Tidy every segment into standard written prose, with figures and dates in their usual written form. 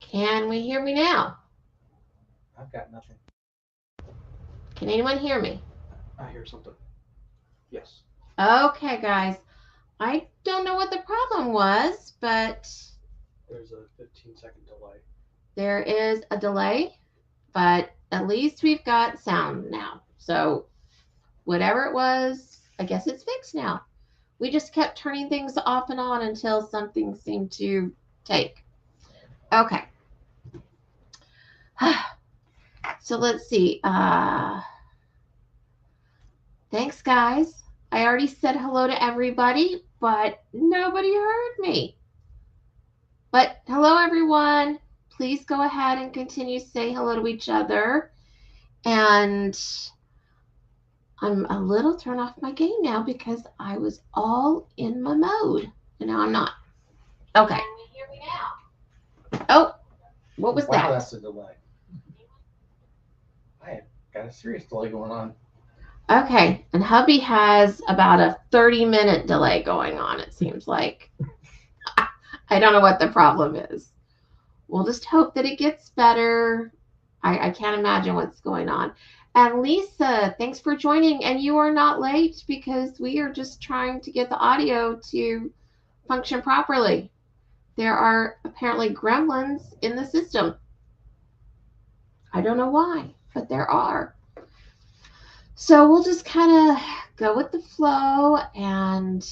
Can we hear me now? I've got nothing. Can anyone hear me? I hear something. Yes. Okay, guys. I don't know what the problem was, but There's a 15-second delay. there is a delay, but at least we've got sound now. So whatever it was, I guess it's fixed now. We just kept turning things off and on until something seemed to take. Okay. So let's see. Thanks, guys. I already said hello to everybody, but nobody heard me. But hello, everyone. Please go ahead and continue to say hello to each other. And I'm a little turned off my game now because I was all in my mode. And now I'm not. Okay. Can you hear me now? Oh, what was that? Wow, that's a delay. I have got a serious delay going on. Okay. And hubby has about a 30-minute delay going on, it seems like. I don't know what the problem is. We'll just hope that it gets better. I can't imagine what's going on. And Lisa, thanks for joining. And you are not late because we are just trying to get the audio to function properly. There are apparently gremlins in the system. I don't know why, but there are. So we'll just kind of go with the flow and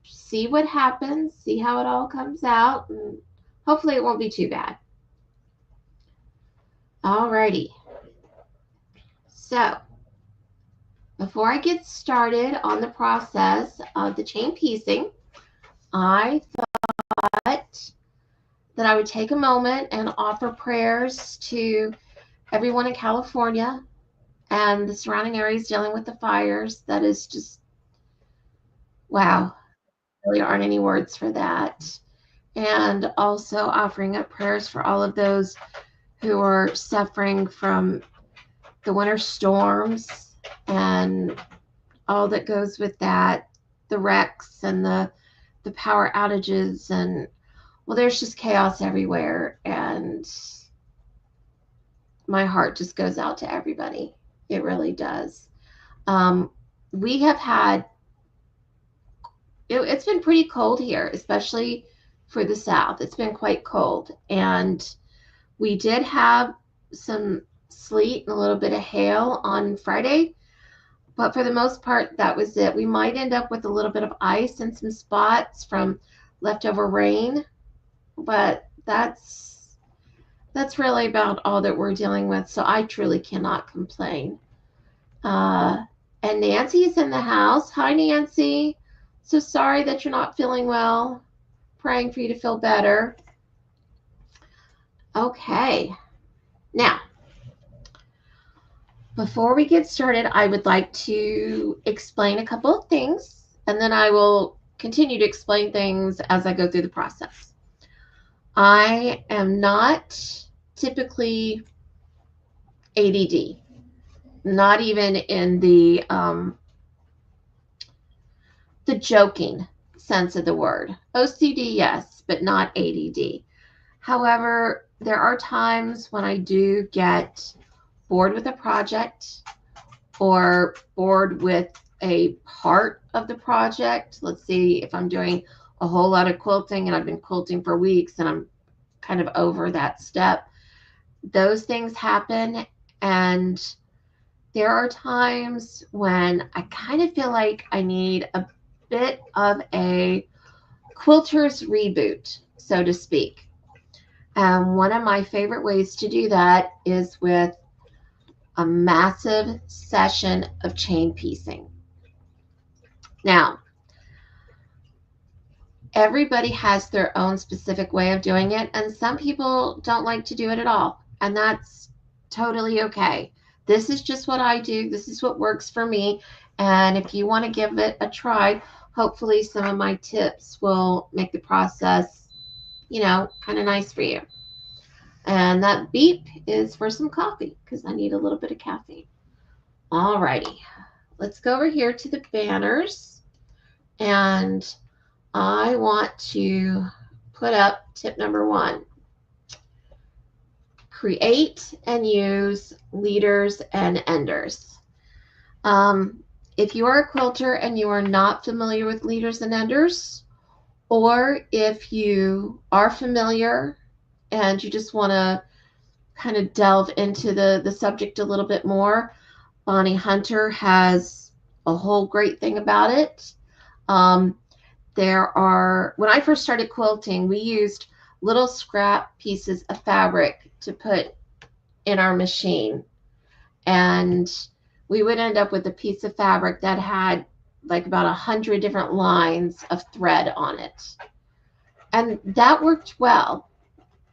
see what happens, see how it all comes out, and hopefully it won't be too bad. Alrighty. So before I get started on the process of the chain piecing, I thought that I would take a moment and offer prayers to everyone in California and the surrounding areas dealing with the fires. That is just, wow, there really aren't any words for that. And also offering up prayers for all of those who are suffering from the winter storms and all that goes with that, the wrecks and the power outages, and well, there's just chaos everywhere, and my heart just goes out to everybody. It really does. We have had it's been pretty cold here, especially for the south. It's been quite cold, and we did have some sleet and a little bit of hail on Friday, but for the most part, that was it. We might end up with a little bit of ice and some spots from leftover rain, but that's really about all that we're dealing with. So I truly cannot complain. And Nancy's in the house. Hi, Nancy. So sorry that you're not feeling well. Praying for you to feel better. Okay. Now, before we get started, I would like to explain a couple of things, and then I will continue to explain things as I go through the process. I am not typically ADD, not even in the joking sense of the word. OCD, yes, but not ADD. However, there are times when I do get bored with a project or bored with a part of the project. Let's see, if I'm doing a whole lot of quilting and I've been quilting for weeks and I'm kind of over that step, those things happen. And there are times when I kind of feel like I need a bit of a quilter's reboot, so to speak. One of my favorite ways to do that is with a massive session of chain piecing. Now, everybody has their own specific way of doing it, and some people don't like to do it at all, and that's totally okay. This is just what I do. This is what works for me, and if you want to give it a try, hopefully some of my tips will make the process, kind of nice for you. And that beep is for some coffee because I need a little bit of caffeine. Alrighty, let's go over here to the banners, and I want to put up tip number 1. create and use leaders and enders. If you are a quilter and you are not familiar with leaders and enders, or if you are familiar and you just want to kind of delve into the subject a little bit more, Bonnie Hunter has a whole great thing about it. When I first started quilting, we used little scrap pieces of fabric to put in our machine. And we would end up with a piece of fabric that had like about 100 different lines of thread on it. And that worked well.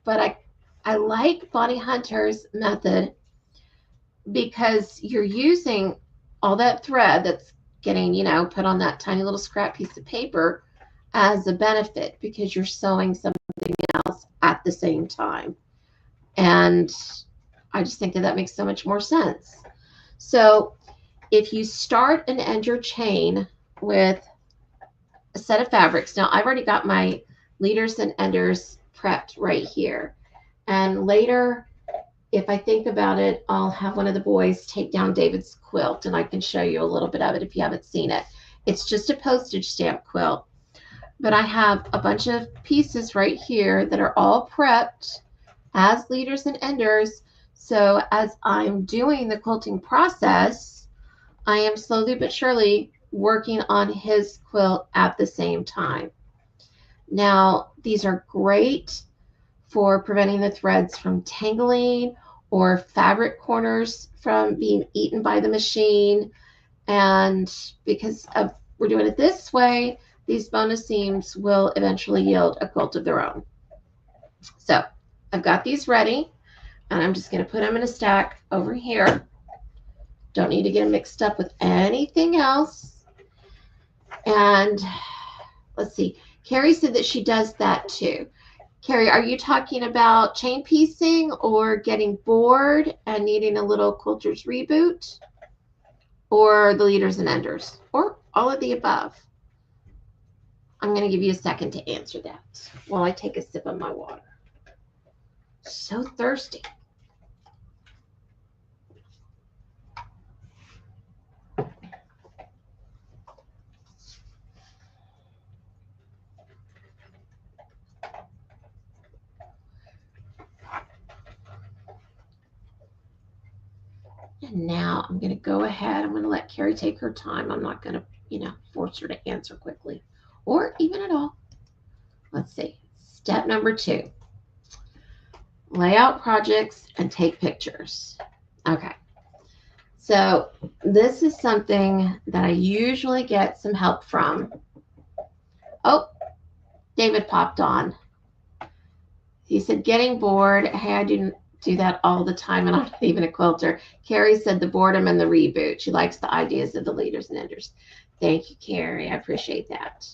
But I like Bonnie Hunter's method because you're using all that thread that's getting, put on that tiny little scrap piece of paper as a benefit because you're sewing something else at the same time. And I just think that makes so much more sense. So if you start and end your chain with a set of fabrics, now I've already got my leaders and enders prepped right here. And later, if I think about it, I'll have one of the boys take down David's quilt and I can show you a little bit of it if you haven't seen it. It's just a postage stamp quilt, but I have a bunch of pieces right here that are all prepped as leaders and enders. So as I'm doing the quilting process, I am slowly but surely working on his quilt at the same time. Now, these are great for preventing the threads from tangling or fabric corners from being eaten by the machine. And because we're doing it this way, these bonus seams will eventually yield a quilt of their own. So I've got these ready, and I'm just going to put them in a stack over here. Don't need to get them mixed up with anything else. And let's see. Carrie said that she does that too. Carrie, are you talking about chain piecing or getting bored and needing a little quilter's reboot? Or the leaders and enders? Or all of the above? I'm going to give you a second to answer that while I take a sip of my water. So thirsty. And now I'm going to go ahead. I'm going to let Carrie take her time. I'm not going to, force her to answer quickly or even at all. Let's see. Step number 2. Lay out projects and take pictures. Okay. So this is something that I usually get some help from. Oh, David popped on. He said, getting bored. Hey, I do that all the time, and I'm not even a quilter. Carrie said the boredom and the reboot. She likes the ideas of the leaders and enders. Thank you, Carrie. I appreciate that.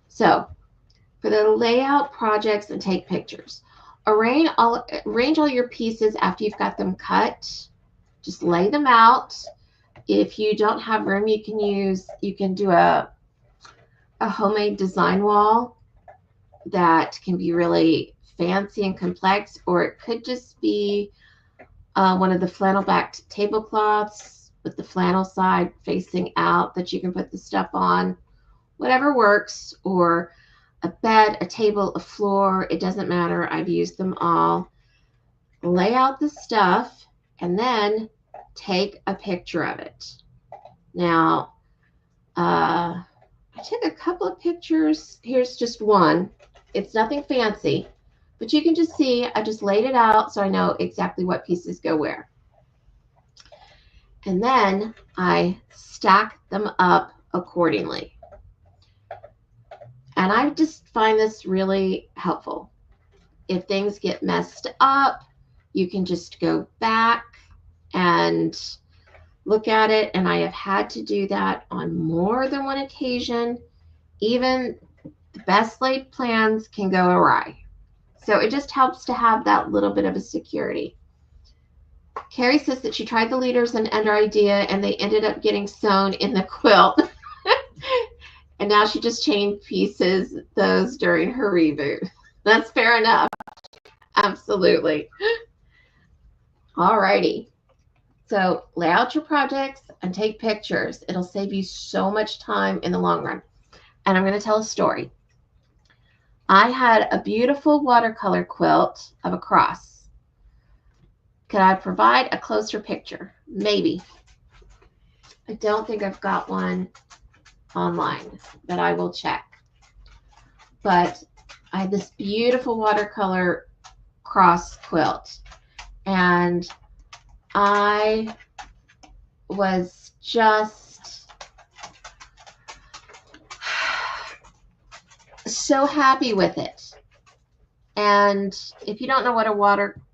So for the layout projects and take pictures, arrange all your pieces after you've got them cut. Just lay them out. If you don't have room, you can do a homemade design wall that can be really fancy and complex, or it could just be one of the flannel backed tablecloths with the flannel side facing out that you can put the stuff on. Whatever works, or a bed, a table, a floor, it doesn't matter. I've used them all. Lay out the stuff and then take a picture of it. Now, I took a couple of pictures. Here's just one. It's nothing fancy, but you can just see I just laid it out so I know exactly what pieces go where. And then I stack them up accordingly. And I just find this really helpful. If things get messed up, you can just go back and look at it. And I have had to do that on more than one occasion. Even the best laid plans can go awry. So it just helps to have that little bit of a security. Carrie says that she tried the leaders and ender idea and they ended up getting sewn in the quilt. And now she just chain pieces those during her reboot. That's fair enough. Absolutely. Alrighty. So lay out your projects and take pictures. It'll save you so much time in the long run. And I'm going to tell a story. I had a beautiful watercolor quilt of a cross. Could I provide a closer picture? Maybe. I don't think I've got one online, but I will check. But I had this beautiful watercolor cross quilt, and I was just so happy with it. And if you don't know what a watercolor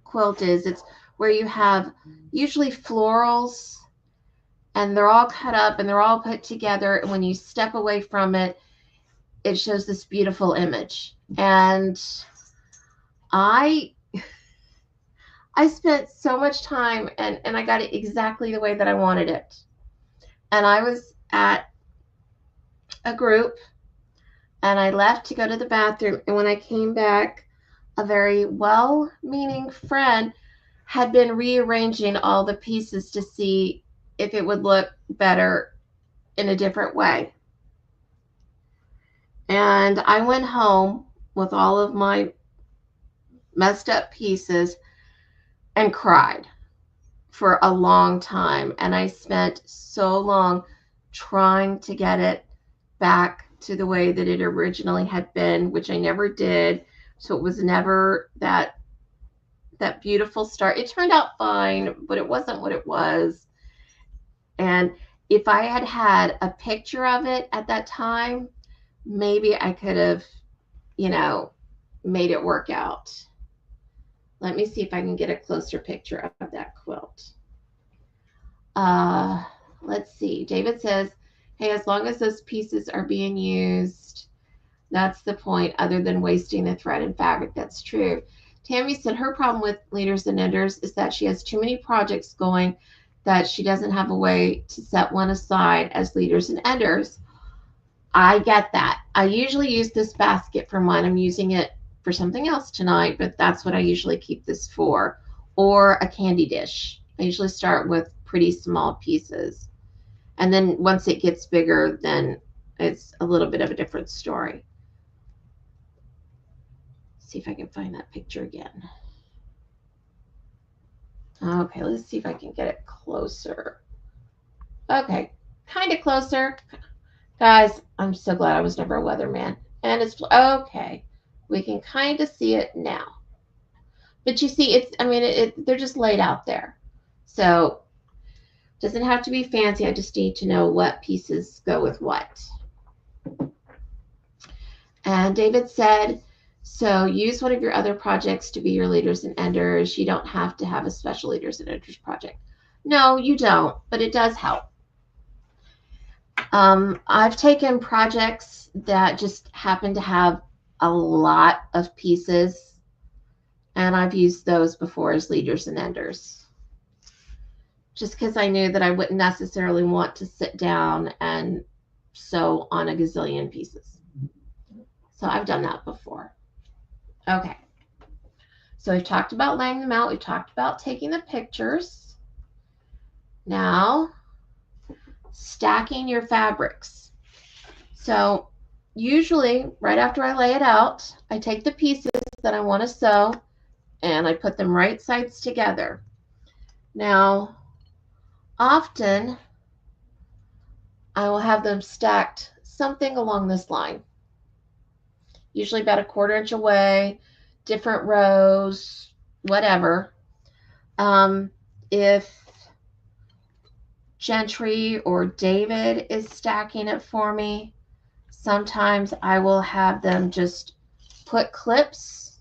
quilt is, it's where you have usually florals, and they're all cut up and they're all put together. And when you step away from it, it shows this beautiful image. And I spent so much time, and I got it exactly the way that I wanted it. And I was at a group, and I left to go to the bathroom. And when I came back, a very well-meaning friend had been rearranging all the pieces to see if it would look better in a different way. And I went home with all of my messed up pieces and cried for a long time. And I spent so long trying to get it back to the way that it originally had been, which I never did. So it was never that beautiful start. It turned out fine, but it wasn't what it was. And if I had had a picture of it at that time, maybe I could have, made it work out. Let me see if I can get a closer picture of that quilt. Let's see. David says, hey, as long as those pieces are being used, that's the point, other than wasting the thread and fabric. That's true. Tammy said her problem with Leaders and Enders is that she has too many projects going, that she doesn't have a way to set one aside as Leaders and Enders. I get that. I usually use this basket for mine. I'm using it for something else tonight, but that's what I usually keep this for. Or a candy dish. I usually start with pretty small pieces. And then once it gets bigger, then it's a little bit of a different story. See if I can find that picture again. Okay, let's see if I can get it closer. Okay, kind of closer. Guys, I'm so glad I was never a weatherman. And it's okay. We can kind of see it now. But you see, they're just laid out there. So it doesn't have to be fancy. I just need to know what pieces go with what. And David said, so use one of your other projects to be your Leaders and Enders. You don't have to have a special Leaders and Enders project. No, you don't, but it does help. I've taken projects that just happen to have a lot of pieces, and I've used those before as Leaders and Enders. Just because I knew that I wouldn't necessarily want to sit down and sew on a gazillion pieces. So I've done that before. Okay. So we've talked about laying them out. We've talked about taking the pictures. Now, stacking your fabrics. So usually right after I lay it out, I take the pieces that I want to sew and I put them right sides together. Now, often I will have them stacked something along this line, usually about 1/4 inch away, different rows, whatever. If Gentry or David is stacking it for me, sometimes I will have them just put clips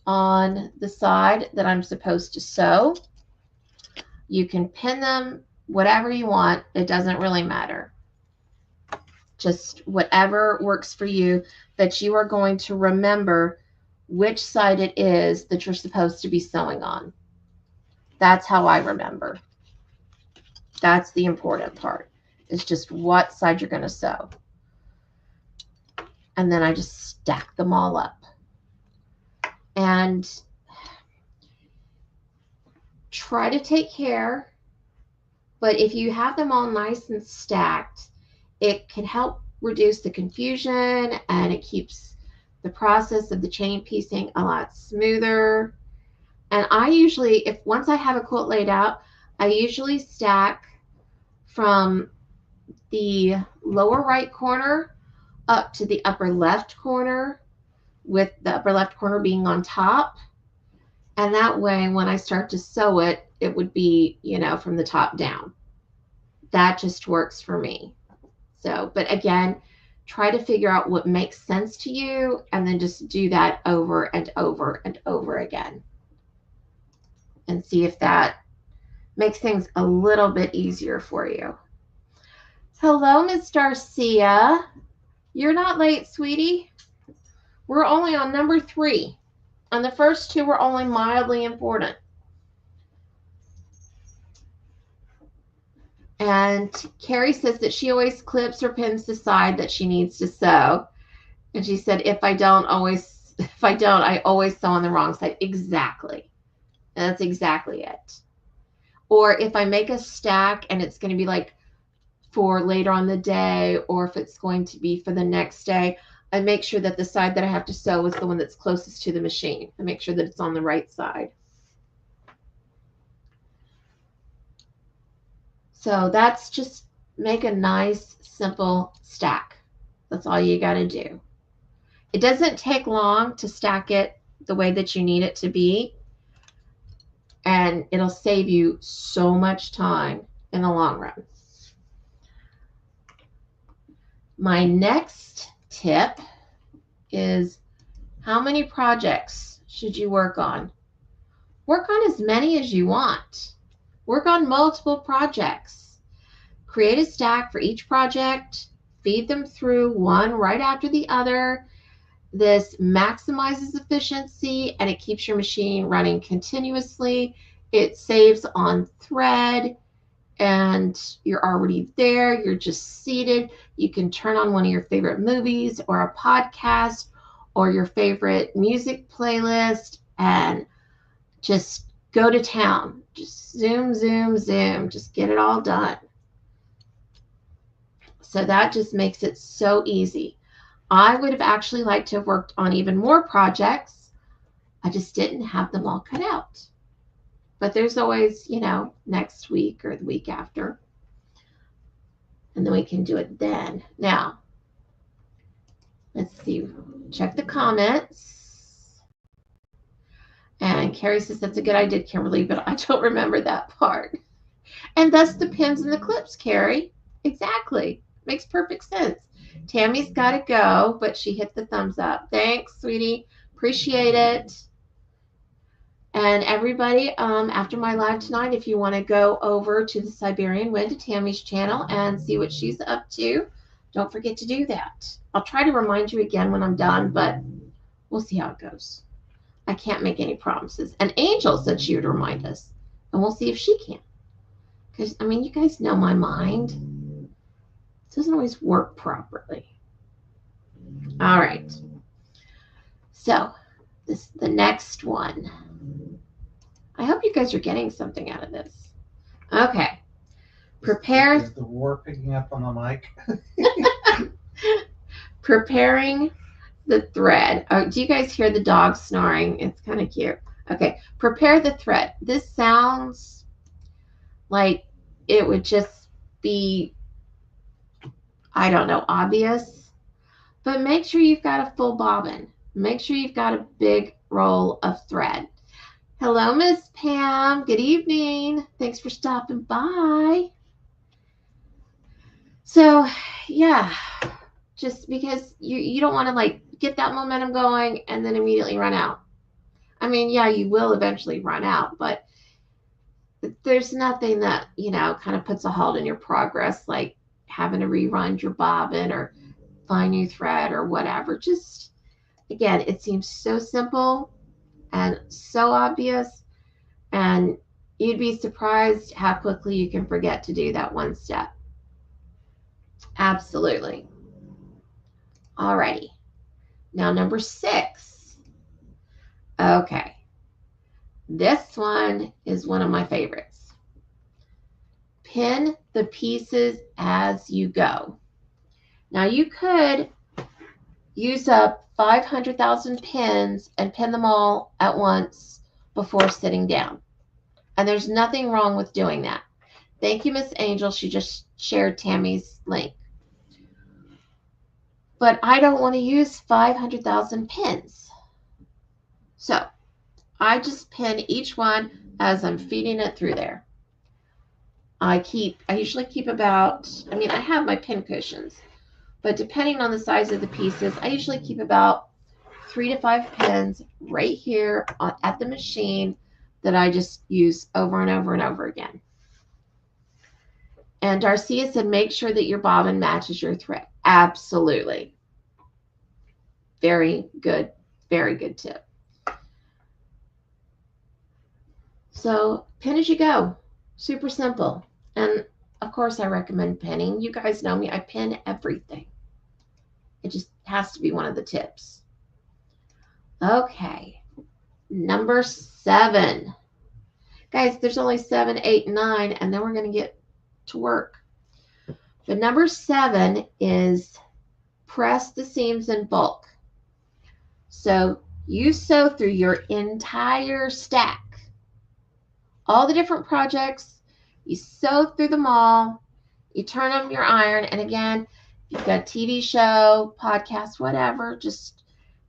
on the side that I'm supposed to sew. You can pin them, whatever you want. It doesn't really matter. Just whatever works for you, that you are going to remember which side it is that you're supposed to be sewing on. That's how I remember. That's the important part. It's just what side you're going to sew. And then I just stack them all up. And try to take care, but if you have them all nice and stacked, it can help reduce the confusion, and it keeps the process of the chain piecing a lot smoother. And I usually, if once I have a quilt laid out, I usually stack from the lower right corner up to the upper left corner, with the upper left corner being on top. And that way, when I start to sew it, it would be, from the top down. That just works for me. So, but again, try to figure out what makes sense to you, and then just do that over and over and over again, and see if that makes things a little bit easier for you. Hello, Miss Darcia. You're not late, sweetie. We're only on number 3. On the first 2 were only mildly important. And Carrie says that she always clips or pins the side that she needs to sew. And she said, if I don't, I always sew on the wrong side. Exactly. And that's exactly it. Or if I make a stack and it's going to be like for later on the day, or if it's going to be for the next day, I make sure that the side that I have to sew is the one that's closest to the machine. I make sure that it's on the right side. So that's just make a nice, simple stack. That's all you got to do. It doesn't take long to stack it the way that you need it to be, and it'll save you so much time in the long run. My next tip is, how many projects should you work on? Work on as many as you want. Work on multiple projects. Create a stack for each project. Feed them through one right after the other. This maximizes efficiency, and it keeps your machine running continuously. It saves on thread, and you're already there. You're just seated. You can turn on one of your favorite movies or a podcast or your favorite music playlist and just go to town. Just zoom, zoom, zoom. Just get it all done. So that just makes it so easy. I would have actually liked to have worked on even more projects. I just didn't have them all cut out. But there's always, next week or the week after. And then we can do it then. Now, let's see. Check the comments. And Carrie says, that's a good idea, Kimberly, but I don't remember that part. And thus the pins and the clips, Carrie. Exactly. Makes perfect sense. Tammy's got to go, but she hit the thumbs up. Thanks, sweetie. Appreciate it. And everybody, after my live tonight, if you want to go over to the Siberian Wind, to Tammy's channel, and see what she's up to, don't forget to do that. I'll try to remind you again when I'm done, but we'll see how it goes. I can't make any promises. And Angel said she would remind us, and we'll see if she can. Because, you guys know my mind. It doesn't always work properly. All right. So, the next one. I hope you guys are getting something out of this. Okay. Prepare. Is the war picking up on the mic? Preparing the thread. Oh, do you guys hear the dog snoring? It's kind of cute. Okay. Prepare the thread. This sounds like it would just be, I don't know, obvious. But make sure you've got a full bobbin. Make sure you've got a big roll of thread. Hello, Miss Pam. Good evening. Thanks for stopping by. So, yeah, just because you don't want to get that momentum going and then immediately run out. Yeah, you will eventually run out, but there's nothing that, kind of puts a halt in your progress, like having to rerun your bobbin or find new thread or whatever. Just, again, it seems so simple and so obvious, and you'd be surprised how quickly you can forget to do that one step. Absolutely. Alrighty. Now, number 6. Okay. This one is one of my favorites. Pin the pieces as you go. Now you could use up 500,000 pins and pin them all at once before sitting down. And there's nothing wrong with doing that. Thank you, Miss Angel. She just shared Tammy's link. But I don't want to use 500,000 pins. So I just pin each one as I'm feeding it through there. I usually keep about, I have my pin cushions, but depending on the size of the pieces, I usually keep about 3 to 5 pins right here at the machine that I just use over and over and over again. And Darcia said, make sure that your bobbin matches your thread. Absolutely. Very good tip. So pin as you go. Super simple. And of course I recommend pinning. You guys know me. I pin everything. It just has to be one of the tips. Okay. Number 7. Guys, there's only 7, 8, 9, and then we're going to get to work. But number 7 is press the seams in bulk. So you sew through your entire stack. All the different projects, you sew through them all, you turn on your iron, and again, you've got a TV show, podcast, whatever,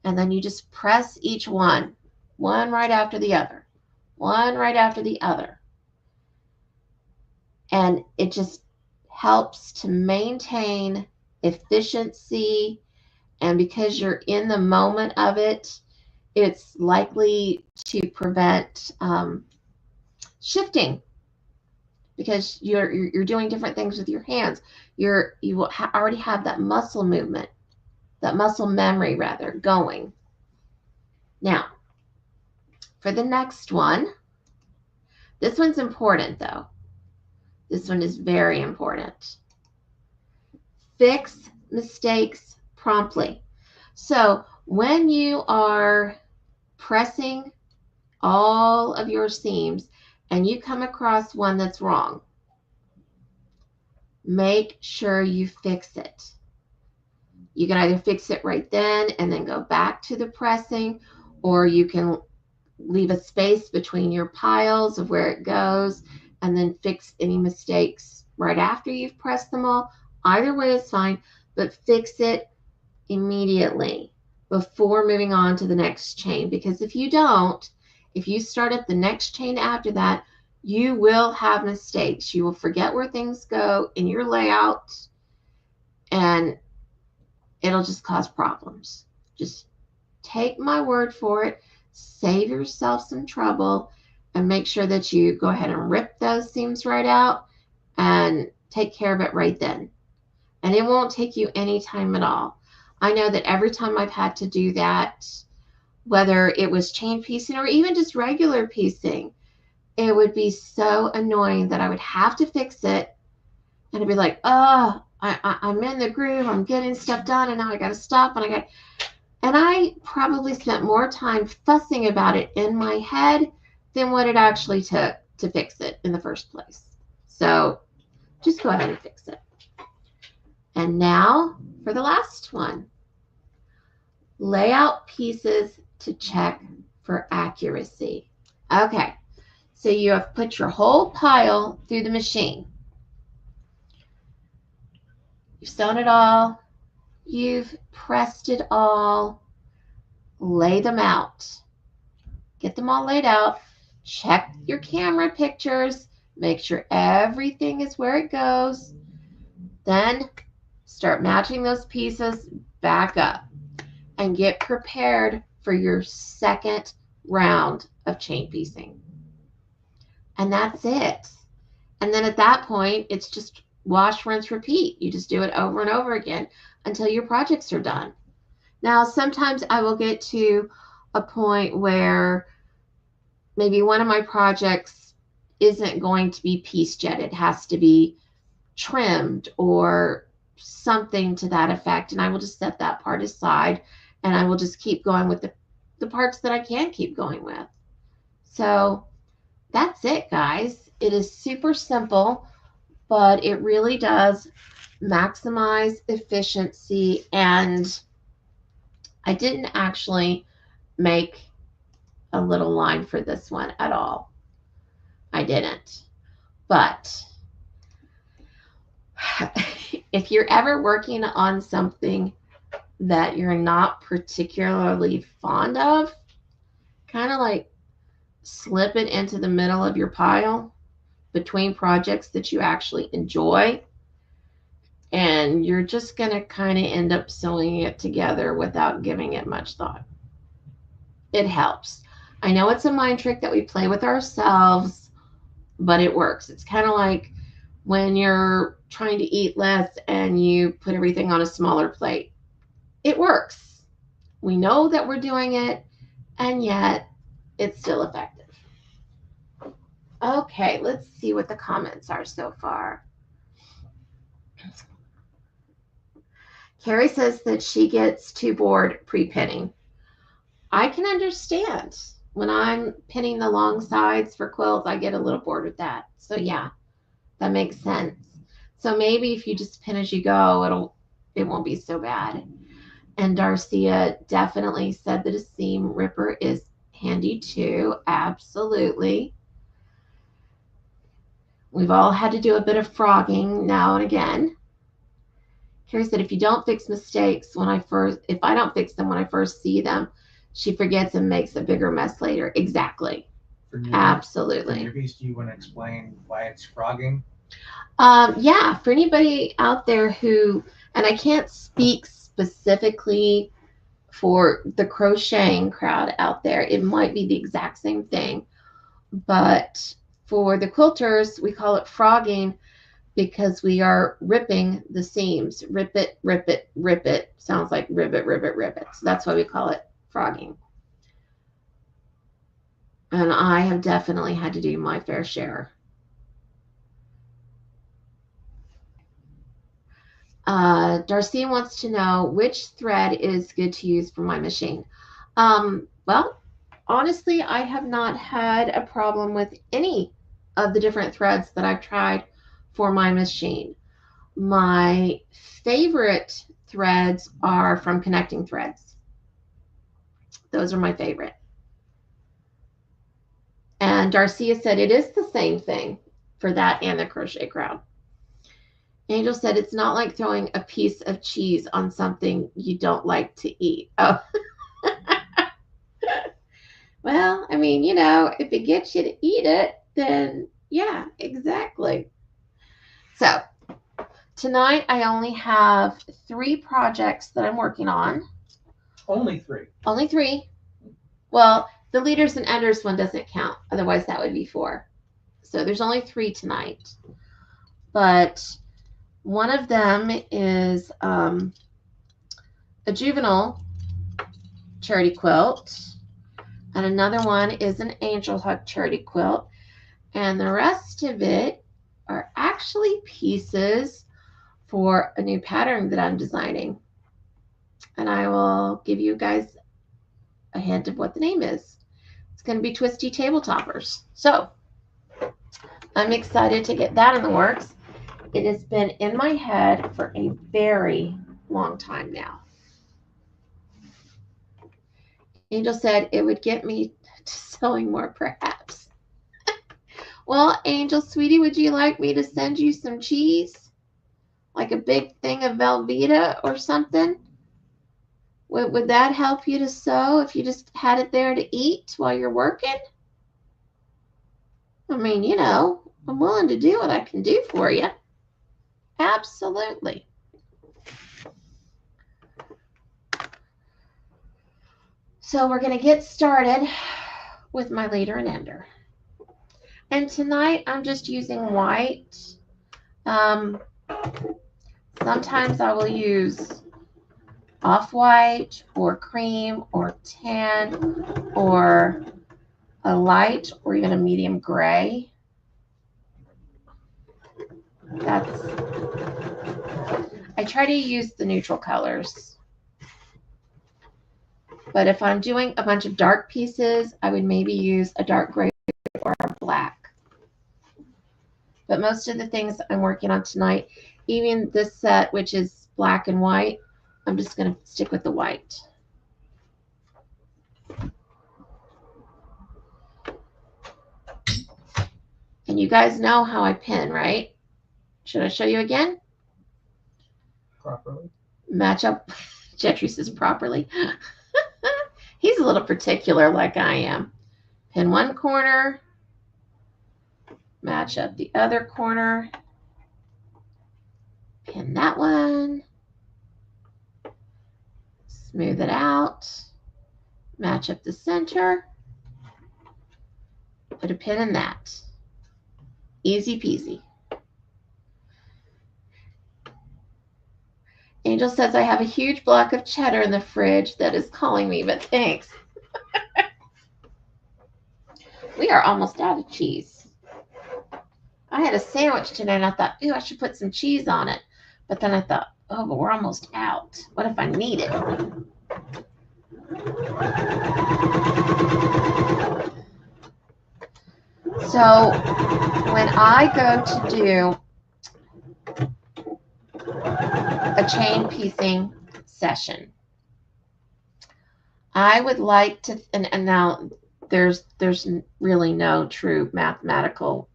and then you just press each one right after the other, one right after the other. And it just helps to maintain efficiency, and because you're in the moment of it, it's likely to prevent shifting, because you're doing different things with your hands. You will already have that muscle movement, that muscle memory rather, going. Now, for the next one, this one's important though. This one is very important. Fix mistakes promptly. So when you are pressing all of your seams and you come across one that's wrong, make sure you fix it. You can either fix it right then and then go back to the pressing, or you can leave a space between your piles of where it goes and then fix any mistakes right after you've pressed them all. Either way is fine, but fix it immediately before moving on to the next chain, because if you don't, if you start at the next chain after that, you will have mistakes. You will forget where things go in your layout, and it'll just cause problems. Just take my word for it. Save yourself some trouble and make sure that you go ahead and rip those seams right out and take care of it right then. And it won't take you any time at all. I know that every time I've had to do that, whether it was chain piecing or even just regular piecing, it would be so annoying that I would have to fix it, and I'd be like, oh, I'm in the groove, I'm getting stuff done, and now I got to stop, and I probably spent more time fussing about it in my head than what it actually took to fix it in the first place. So just go ahead and fix it. And now for the last one. Lay out pieces to check for accuracy. Okay, so you have put your whole pile through the machine. You've sewn it all. You've pressed it all. Lay them out. Get them all laid out. Check your camera pictures. Make sure everything is where it goes. Then start matching those pieces back up and get prepared for your second round of chain piecing. And that's it. And then at that point, it's just wash, rinse, repeat. You just do it over and over again until your projects are done. Now, sometimes I will get to a point where maybe one of my projects isn't going to be pieced yet. It has to be trimmed or something to that effect. And I will just set that part aside, and I will just keep going with the parts that I can keep going with. So that's it, guys. It is super simple, but it really does maximize efficiency. And I didn't actually make a little line for this one at all. I didn't. But if you're ever working on something that you're not particularly fond of, kind of like slip it into the middle of your pile between projects that you actually enjoy. And you're just going to kind of end up sewing it together without giving it much thought. It helps. I know it's a mind trick that we play with ourselves, but it works. It's kind of like when you're trying to eat less and you put everything on a smaller plate. It works. We know that we're doing it, and yet it's still effective. Okay, let's see what the comments are so far. Carrie says that she gets too bored pre-pinning. I can understand. When I'm pinning the long sides for quilts, I get a little bored with that. So yeah, that makes sense. So maybe if you just pin as you go, it won't be so bad. And Darcia definitely said that a seam ripper is handy too. Absolutely. We've all had to do a bit of frogging now and again. Carrie said, if you don't fix mistakes if I don't fix them when I first see them, she forgets and makes a bigger mess later. Exactly. Absolutely. For newbies, do you want to explain why it's frogging? Yeah, for anybody out there who, and I can't speak specifically for the crocheting crowd out there, it might be the exact same thing, but for the quilters, we call it frogging because we are ripping the seams. Rip it, rip it, rip it. Sounds like rivet, rivet, rivet. So that's why we call it frogging. And I have definitely had to do my fair share. Darcy wants to know which thread is good to use for my machine. Well, honestly, I have not had a problem with any of the different threads that I've tried for my machine. My favorite threads are from Connecting Threads. Those are my favorite. And Darcia said it is the same thing for that and the crochet crowd. Angel said it's not like throwing a piece of cheese on something you don't like to eat. Oh. Well, I mean, if it gets you to eat it, then yeah, exactly. So tonight I only have 3 projects that I'm working on. Only 3? Only 3. Well, the leaders and enders one doesn't count. Otherwise, that would be 4. So there's only 3 tonight. But one of them is a juvenile charity quilt. And another one is an angel hug charity quilt. And the rest of it are actually pieces for a new pattern that I'm designing. And I will give you guys a hint of what the name is. It's going to be Twisty Tabletoppers. So I'm excited to get that in the works. It has been in my head for a very long time now. Angel said it would get me to sewing more, perhaps. Well, Angel, sweetie, would you like me to send you some cheese? Like a big thing of Velveeta or something? Would that help you to sew if you just had it there to eat while you're working? I mean, I'm willing to do what I can do for you. Absolutely. So we're going to get started with my leader and ender. And tonight I'm just using white. Sometimes I will use off-white or cream or tan or a light or even a medium gray. I try to use the neutral colors. But if I'm doing a bunch of dark pieces, I would maybe use a dark gray or a black. But most of the things I'm working on tonight, even this set, which is black and white, I'm just going to stick with the white. And you guys know how I pin, right? Should I show you again? Properly. Match up. Jetri says properly. He's a little particular like I am. Pin one corner, match up the other corner, pin that one, smooth it out, match up the center, put a pin in that. Easy peasy. Angel says, I have a huge block of cheddar in the fridge that is calling me, but thanks. We are almost out of cheese. I had a sandwich today and I thought, ooh, I should put some cheese on it. But then I thought, oh, but we're almost out. What if I need it? So when I go to do a chain piecing session, I would like to, and now there's really no true mathematical,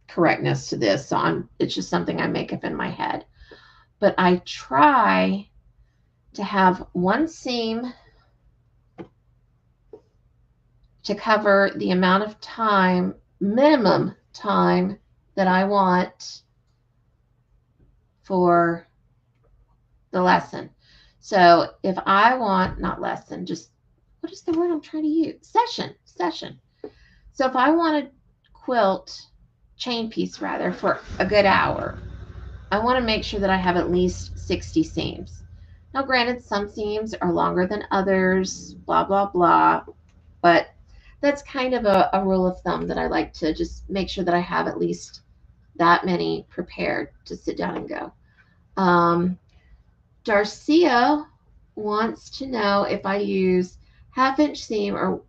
correctness to this. So it's just something I make up in my head. But I try to have one seam to cover the amount of time, minimum time, that I want for the lesson. So if I want, not lesson, just, what is the word I'm trying to use? Session. So if I want to quilt, chain piece rather, for a good hour, I want to make sure that I have at least 60 seams. Now, granted, some seams are longer than others, blah, blah, blah, but that's kind of a rule of thumb that I like to just make sure that I have at least that many prepared to sit down and go. Darcia wants to know if I use half-inch seam or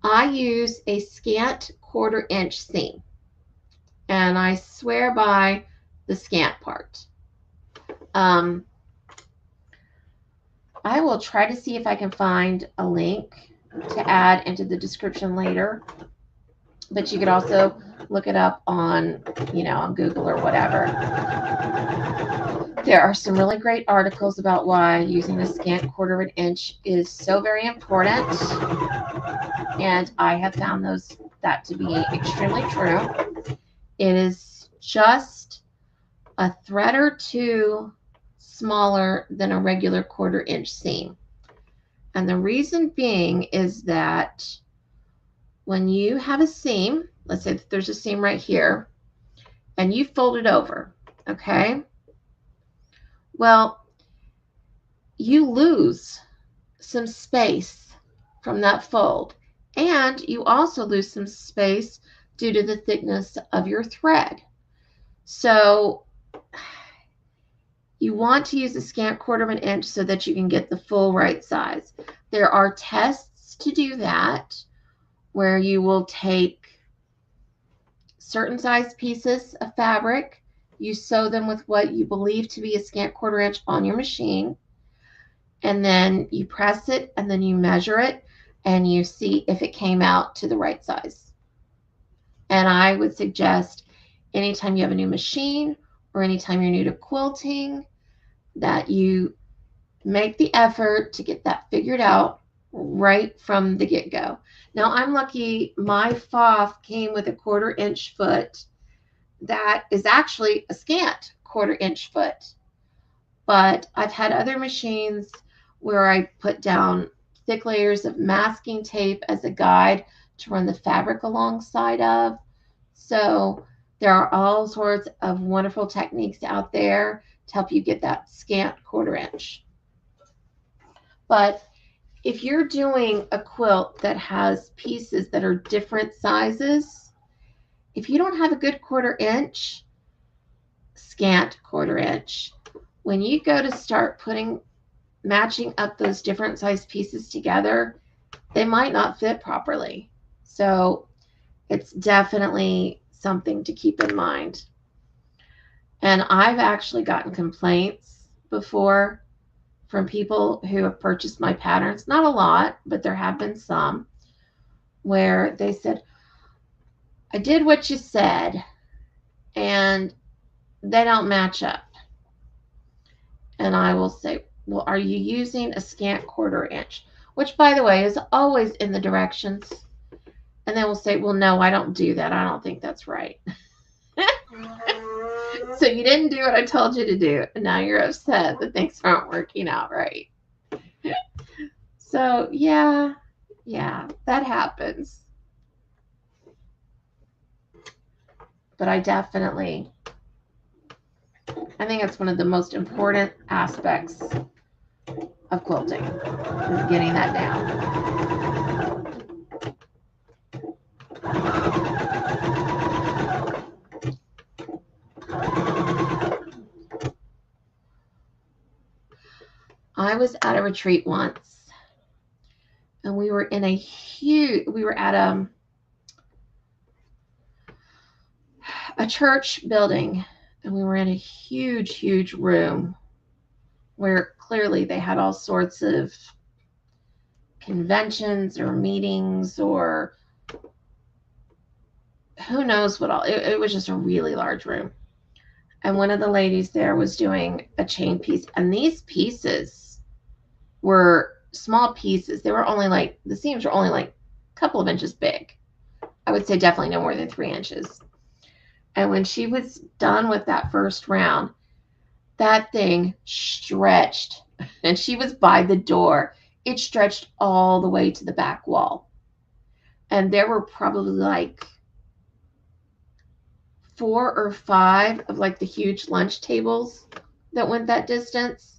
I use a scant quarter-inch seam. And I swear by the scant part. I will try to see if I can find a link to add into the description later. But you could also look it up on, on Google or whatever. There are some really great articles about why using a scant quarter of an inch is so very important. And I have found that to be extremely true. It is just a thread or two smaller than a regular quarter-inch seam. And the reason being is that when you have a seam, let's say that there's a seam right here, and you fold it over, okay? Well, you lose some space from that fold, and you also lose some space due to the thickness of your thread. So you want to use a scant quarter of an inch so that you can get the full right size. There are tests to do that where you will take certain size pieces of fabric, you sew them with what you believe to be a scant quarter inch on your machine, and then you press it and then you measure it and you see if it came out to the right size. And I would suggest anytime you have a new machine or anytime you're new to quilting that you make the effort to get that figured out right from the get-go. Now, I'm lucky my Foth came with a quarter-inch foot that is actually a scant quarter-inch foot. But I've had other machines where I put down thick layers of masking tape as a guide to run the fabric alongside of. So there are all sorts of wonderful techniques out there to help you get that scant quarter-inch. But if you're doing a quilt that has pieces that are different sizes, if you don't have a good quarter-inch, scant quarter-inch, when you go to start putting matching up those different size pieces together, they might not fit properly. So it's definitely something to keep in mind. And I've actually gotten complaints before from people who have purchased my patterns. Not a lot, but there have been some where they said, I did what you said, and they don't match up. And I will say, well, are you using a scant 1/4 inch? Which, by the way, is always in the directions. And they will say, well, no, I don't do that. I don't think that's right. So you didn't do what I told you to do, and now you're upset that things aren't working out right. So yeah, that happens. But I think it's one of the most important aspects of quilting is getting that down. I was at a retreat once, and we were at a church building, and we were in a huge room where clearly they had all sorts of conventions or meetings or who knows what all. It was just a really large room. And one of the ladies there was doing a chain piece, and these pieces were small pieces. They were only the seams were only like a couple of inches big. I would say definitely no more than 3 inches. And when she was done with that first round, that thing stretched, and she was by the door. It stretched all the way to the back wall. And there were probably like 4 or 5 of like the huge lunch tables that went that distance.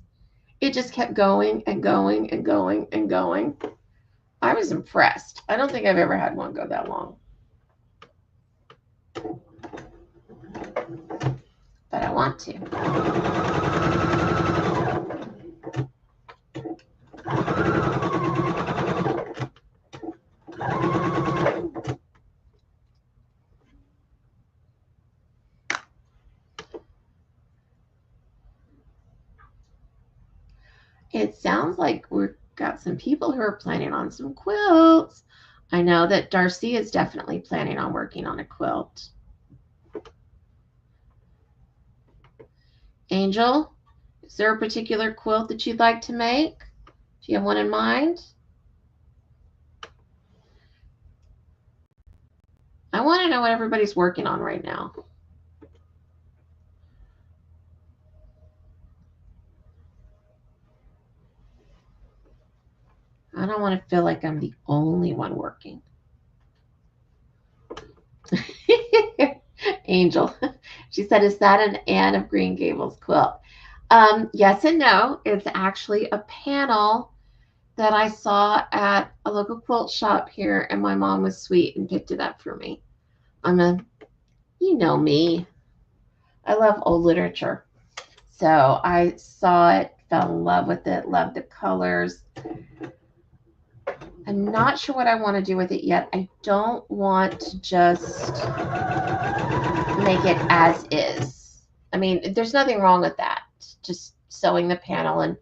It just kept going and going and going and going. I was impressed. I don't think I've ever had one go that long. But I want to. It sounds like we've got some people who are planning on some quilts. I know that Darcy is definitely planning on working on a quilt. Angel, is there a particular quilt that you'd like to make? Do you have one in mind? I want to know what everybody's working on right now. I don't want to feel like I'm the only one working. Angel, she said, is that an Anne of Green Gables quilt? Yes and no. It's actually a panel that I saw at a local quilt shop here, and my mom was sweet and picked it up for me. You know me. I love old literature. So I saw it, fell in love with it, loved the colors. I'm not sure what I want to do with it yet. I don't want to just make it as is. I mean, there's nothing wrong with that. Just sewing the panel and,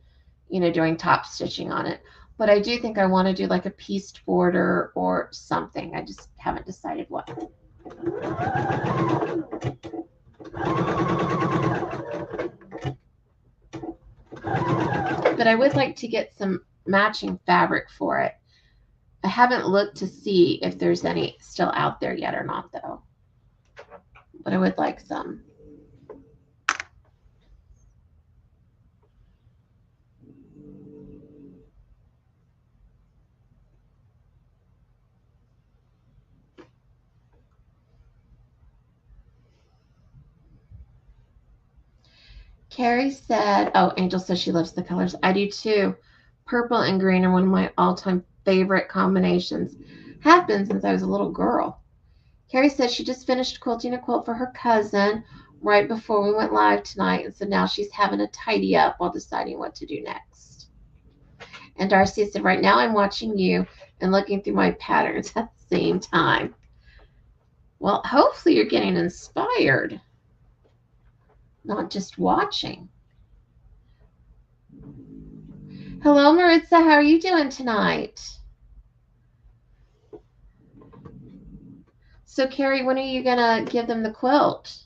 doing top stitching on it. But I do think I want to do like a pieced border or something. I just haven't decided what. But I would like to get some matching fabric for it. I haven't looked to see if there's any still out there yet or not, though. But I would like some. Carrie said, oh, Angel says she loves the colors. I do too. Purple and green are one of my all-time favorite combinations. Have been since I was a little girl. Carrie says she just finished quilting a quilt for her cousin right before we went live tonight, and so now she's having a tidy up while deciding what to do next. And Darcy said, right now I'm watching you and looking through my patterns at the same time. Well, hopefully you're getting inspired, not just watching. Hello, Maritza. How are you doing tonight? So, Carrie, when are you going to give them the quilt?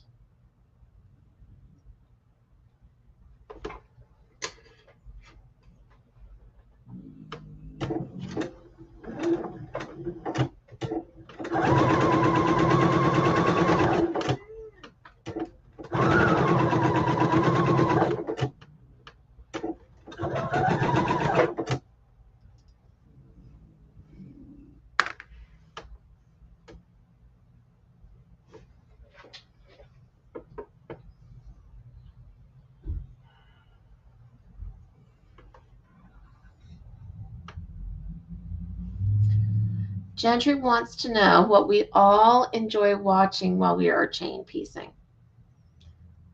Gentry wants to know what we all enjoy watching while we are chain piecing.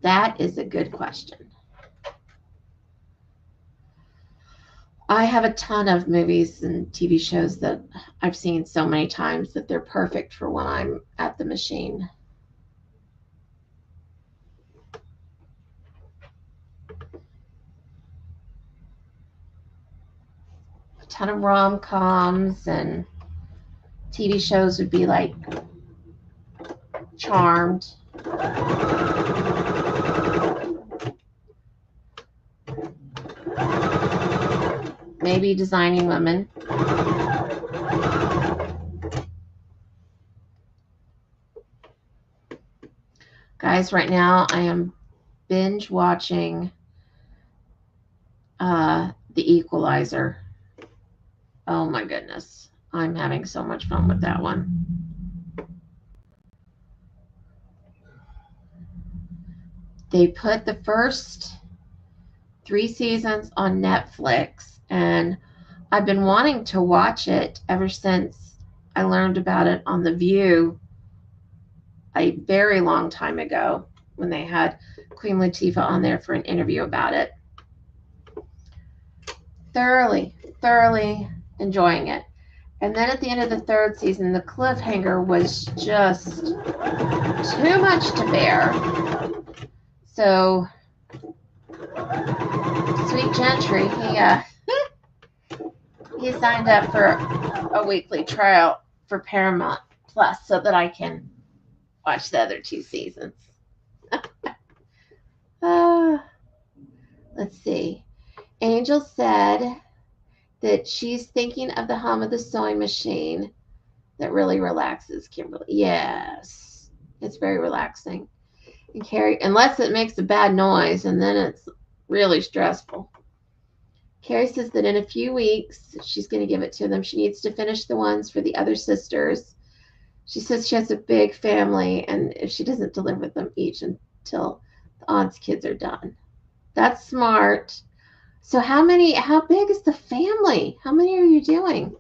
That is a good question. I have a ton of movies and TV shows that I've seen so many times that they're perfect for when I'm at the machine. A ton of rom-coms and TV shows would be like Charmed. Maybe Designing Women. Guys, right now I am binge watching The Equalizer. Oh my goodness. I'm having so much fun with that one. They put the first 3 seasons on Netflix, and I've been wanting to watch it ever since I learned about it on The View a very long time ago when they had Queen Latifah on there for an interview about it. Thoroughly enjoying it. And then at the end of the 3rd season, the cliffhanger was just too much to bear. So, Sweet Gentry, he signed up for a weekly trial for Paramount Plus so that I can watch the other 2 seasons. Let's see. Angel said that she's thinking of the hum of the sewing machine that really relaxes Kimberly. Yes, it's very relaxing. And Carrie, unless it makes a bad noise, and then it's really stressful. Carrie says that in a few weeks, she's going to give it to them. She needs to finish the ones for the other sisters. She says she has a big family, and if she doesn't deliver them each until the aunt's kids are done. That's smart. So how big is the family? How many are you doing?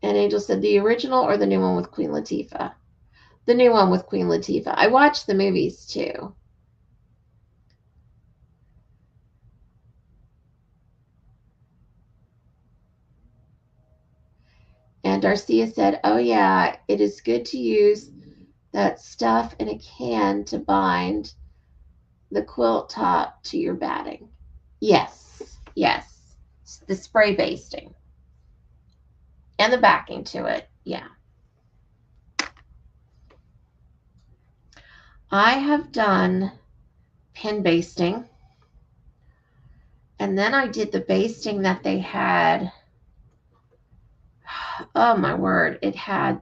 And Angel said the original or the new one with Queen Latifah? The new one with Queen Latifah. I watched the movies too. And Darcia said, oh yeah, it is good to use that stuff in a can to bind the quilt top to your batting. Yes. The spray basting. And the backing to it. Yeah. I have done pin basting. And then I did the basting that they had. Oh my word. It had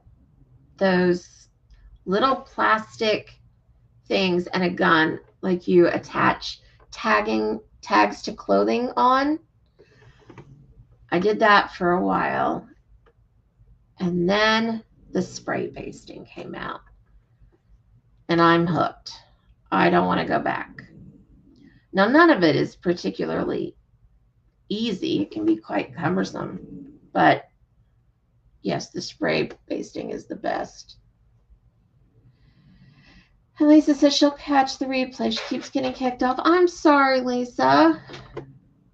those little plastic things and a gun, like you attach tags to clothing on. I did that for a while. And then the spray basting came out. And I'm hooked. I don't want to go back. Now, none of it is particularly easy. It can be quite cumbersome. But yes, the spray basting is the best. And Lisa says she'll catch the replay. She keeps getting kicked off. I'm sorry, Lisa.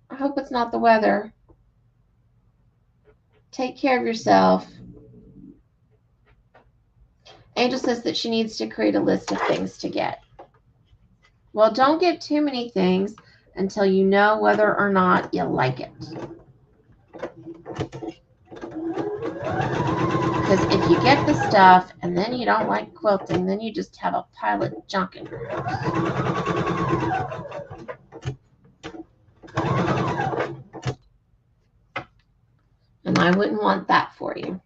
I hope it's not the weather. Take care of yourself. Angel says that she needs to create a list of things to get. Well, don't get too many things until you know whether or not you like it. Because if you get the stuff and then you don't like quilting, then you just have a pile of junk in your house. And I wouldn't want that for you.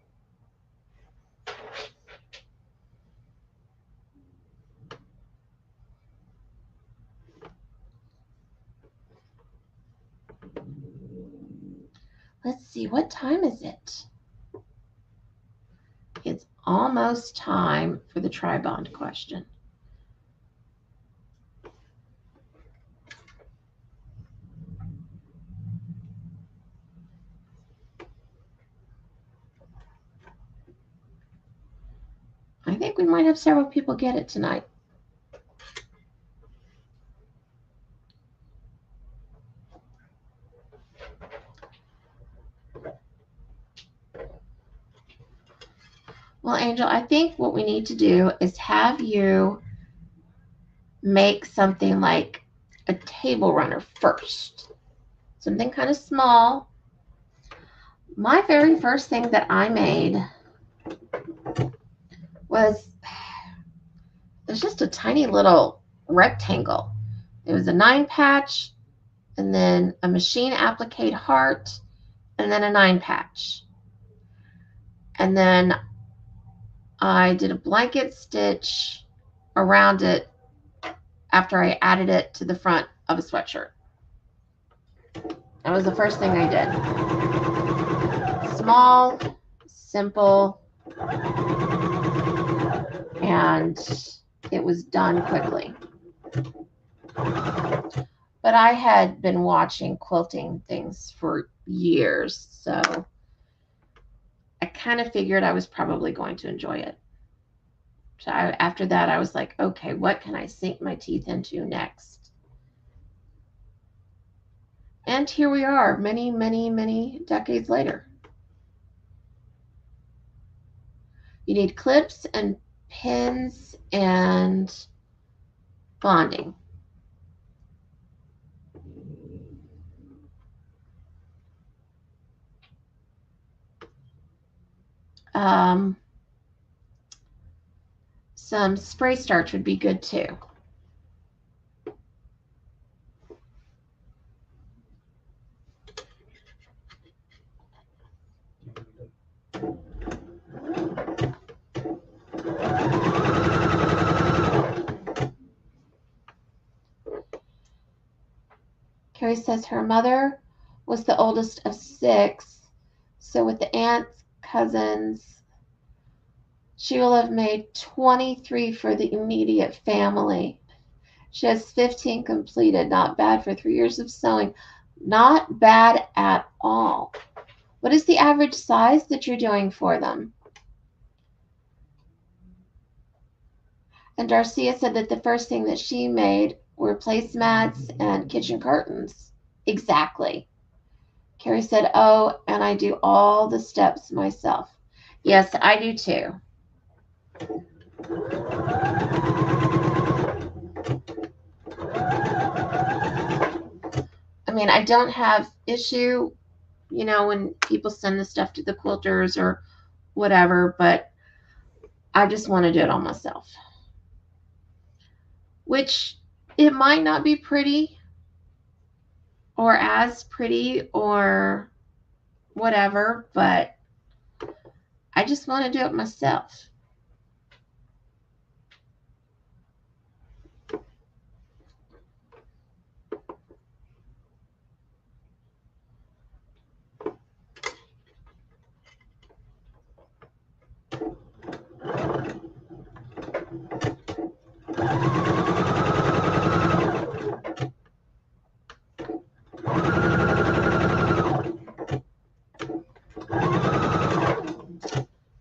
Let's see, what time is it? It's almost time for the tri-bond question. I think we might have several people get it tonight. Well, Angel, I think what we need to do is have you make something like a table runner first. Something kind of small. My very first thing that I made was just a tiny little rectangle. It was a 9-patch, and then a machine applique heart, and then a 9-patch. And then I did a blanket stitch around it after I added it to the front of a sweatshirt. That was the first thing I did. Small, simple, and it was done quickly. But I had been watching quilting things for years, so I kind of figured I was probably going to enjoy it. So after that, I was like, okay, what can I sink my teeth into next? And here we are, many, many, many decades later. You need clips and pins and bonding. Some spray starch would be good too. Carrie says her mother was the oldest of 6, so with the aunts, cousins, she will have made 23 for the immediate family. She has 15 completed. Not bad for 3 years of sewing. Not bad at all. What is the average size that you're doing for them? And Darcia said that the first thing that she made were placemats and kitchen curtains. Exactly. Carrie said, oh, and I do all the steps myself. Yes, I do too. I mean, I don't have issue, you know, when people send the stuff to the quilters or whatever, but I just want to do it all myself. Which it might not be pretty or as pretty or whatever, but I just want to do it myself.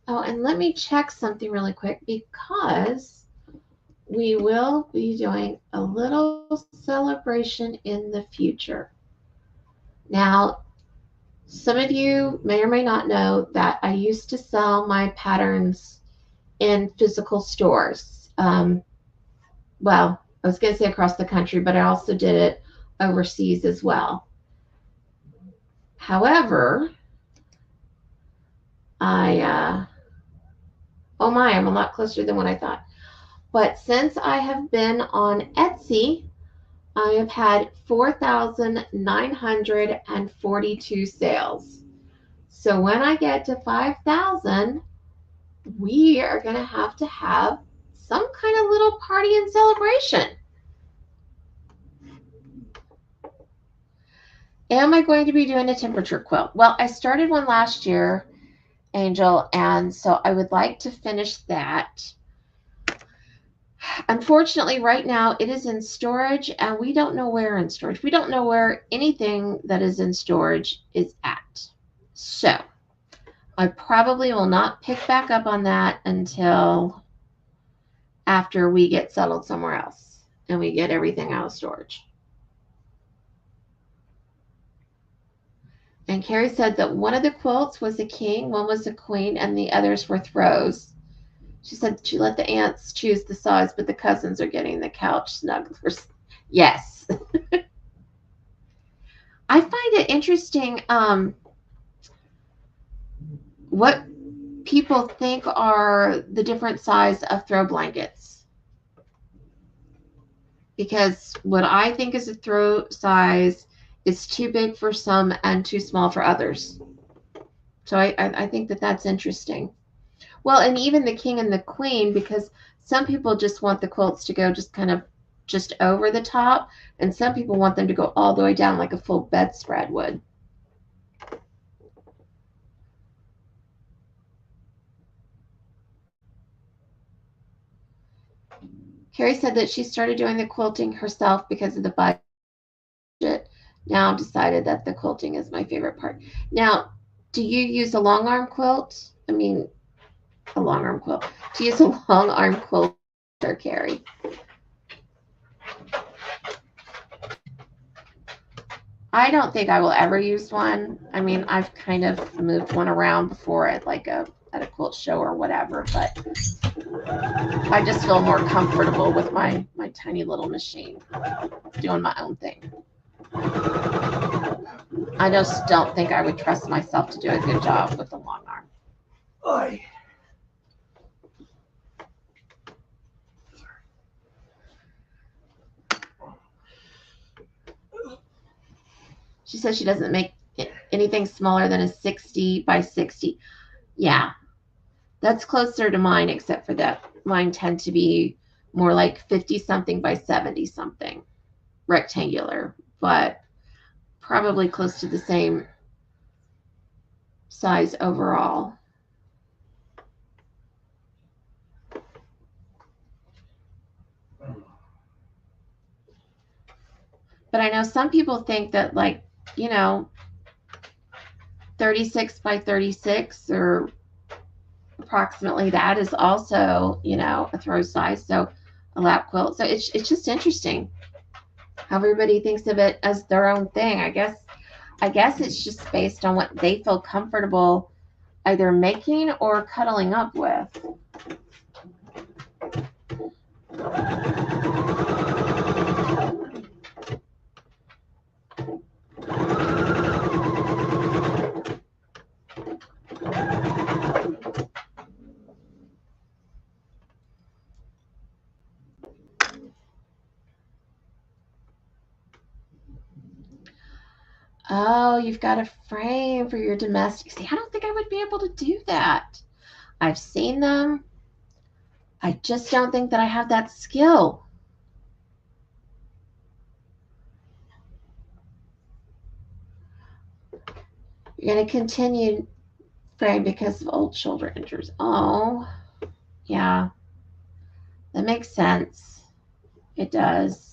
Oh, and let me check something really quick because we will be doing a little celebration in the future. Now, Some of you may or may not know that I used to sell my patterns in physical stores. Well, I was going to say across the country, but I also did it overseas as well. However, oh my, I'm a lot closer than what I thought. But since I have been on Etsy, I have had 4,942 sales. So when I get to 5,000, we are going to have some kind of little party and celebration. Am I going to be doing a temperature quilt? Well, I started one last year, Angel, and so I would like to finish that. Unfortunately, right now it is in storage, and we don't know where in storage. We don't know where anything that is in storage is at. So I probably will not pick back up on that until after we get settled somewhere else and we get everything out of storage. And Carrie said that one of the quilts was a king, one was a queen, and the others were throws. She said she let the aunts choose the size, but the cousins are getting the couch snugglers. Yes. I find it interesting what people think are the different size of throw blankets. Because what I think is a throw size is too big for some and too small for others. So I think that that's interesting. Well, and even the king and the queen, because some people just want the quilts to go just kind of just over the top, and some people want them to go all the way down like a full bedspread would. Carrie said that she started doing the quilting herself because of the budget. Now decided that the quilting is my favorite part. Now, do you use a long arm quilt? I mean, a long arm quilt. Do you use a long arm quilter, Carrie? I don't think I will ever use one. I mean, I've kind of moved one around before at like at a quilt show or whatever, but I just feel more comfortable with my tiny little machine doing my own thing. I just don't think I would trust myself to do a good job with a long arm. Oy. She says she doesn't make anything smaller than a 60 by 60. Yeah, that's closer to mine, except for that mine tend to be more like 50 something by 70 something, rectangular, but probably close to the same size overall. But I know some people think that, like, 36 by 36 or approximately that is also, a throw size. So a lap quilt. So it's just interesting how everybody thinks of it as their own thing. I guess it's just based on what they feel comfortable either making or cuddling up with. Oh, you've got a frame for your domestic. See, I don't think I would be able to do that. I've seen them. I just don't think that I have that skill. You're going to continue frame because of old shoulder injuries. Oh, yeah. That makes sense. It does.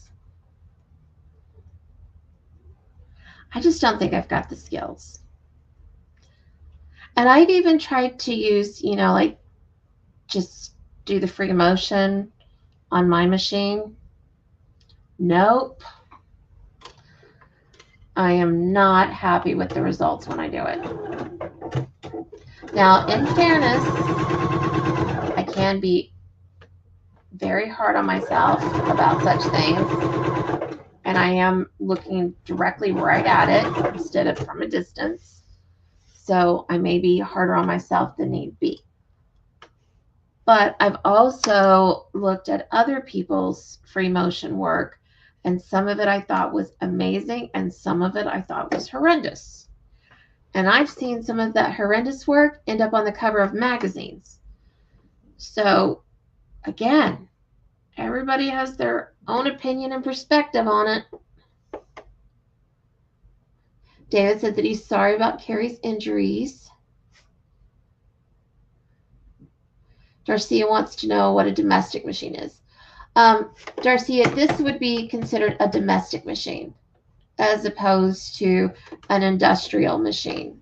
I just don't think I've got the skills. And I've even tried to use, like just do the free motion on my machine. Nope. I am not happy with the results when I do it. Now, in fairness, I can be very hard on myself about such things, and I am looking directly right at it instead of from a distance. So I may be harder on myself than need be. But I've also looked at other people's free motion work, and some of it I thought was amazing, and some of it I thought was horrendous. And I've seen some of that horrendous work end up on the cover of magazines. So, again, everybody has their own opinion and perspective on it. David said that he's sorry about Carrie's injuries. Darcia wants to know what a domestic machine is. Darcia, this would be considered a domestic machine as opposed to an industrial machine,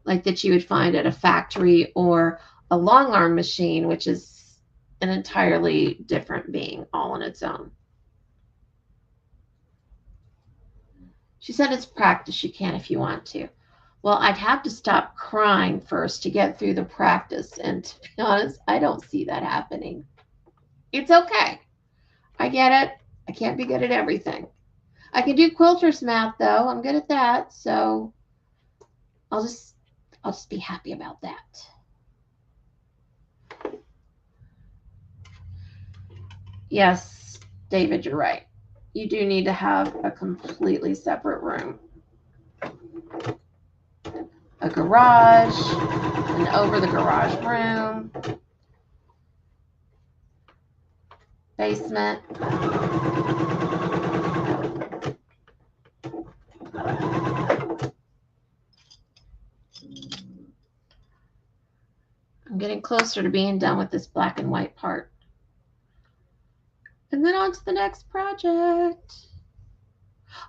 like that you would find at a factory, or a long arm machine, which is an entirely different being all on its own. She said it's practice. You can if you want to. Well, I'd have to stop crying first to get through the practice. And to be honest, I don't see that happening. It's okay. I get it. I can't be good at everything. I can do quilter's math, though. I'm good at that. So I'll just be happy about that. Yes, David, you're right. You do need to have a completely separate room. A garage, and over the garage room, basement. I'm getting closer to being done with this black and white part. And then on to the next project.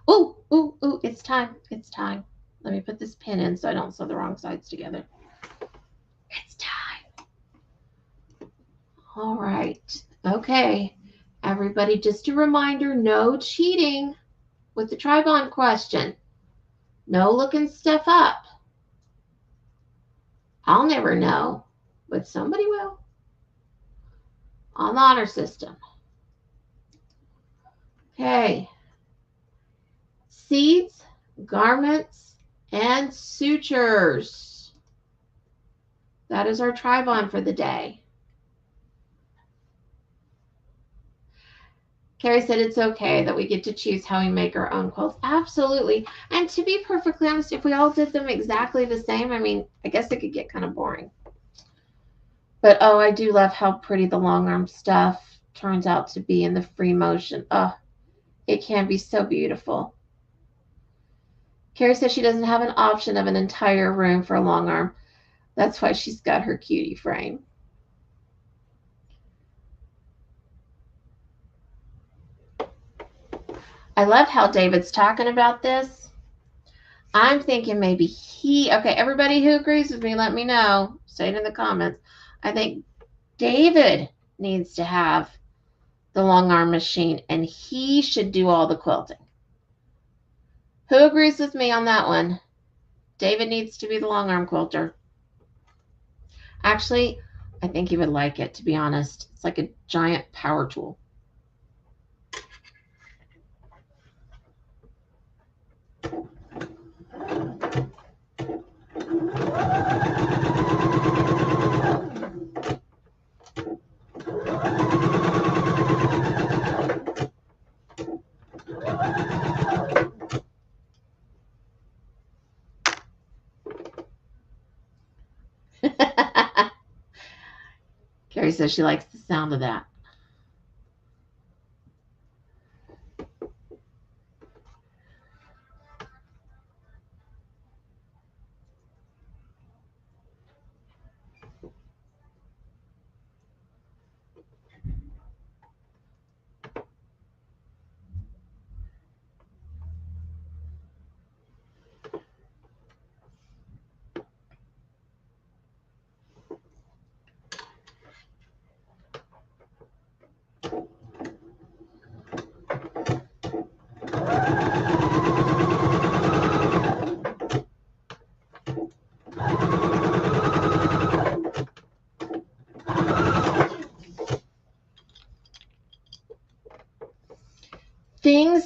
Oh, it's time. It's time. Let me put this pin in so I don't sew the wrong sides together. It's time. All right. Okay. Everybody, just a reminder, no cheating with the Tribond question. No looking stuff up. I'll never know, but somebody will on the honor system. Okay. Seeds, garments, and sutures. That is our Tribond for the day. Carrie said it's okay that we get to choose how we make our own quilts. Absolutely. And to be perfectly honest, if we all did them exactly the same, I mean, I guess it could get kind of boring. But, oh, I do love how pretty the long arm stuff turns out to be in the free motion. Oh, it can be so beautiful. Carrie says she doesn't have an option of an entire room for a long arm. That's why she's got her cutie frame. I love how David's talking about this. I'm thinking maybe okay, everybody who agrees with me, let me know. Say it in the comments. I think David needs to have the long arm machine, and he should do all the quilting. Who agrees with me on that one? David needs to be the long arm quilter. Actually, I think he would like it, to be honest. It's like a giant power tool. Carrie says she likes the sound of that.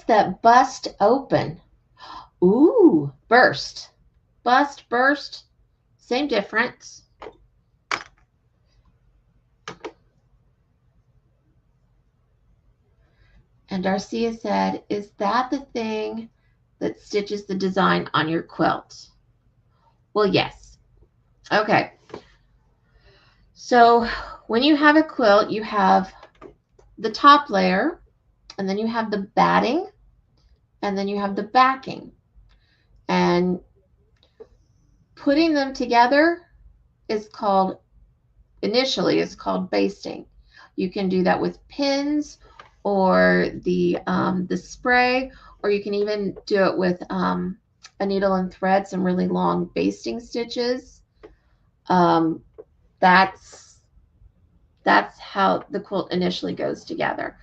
that bust open. Ooh, burst. Bust, burst, same difference. And Darcia said, is that the thing that stitches the design on your quilt? Well, yes. Okay. So when you have a quilt, you have the top layer, and then you have the batting, and then you have the backing. And putting them together is called, initially, it's called basting. You can do that with pins or the spray, or you can even do it with a needle and thread, some really long basting stitches. That's how the quilt initially goes together.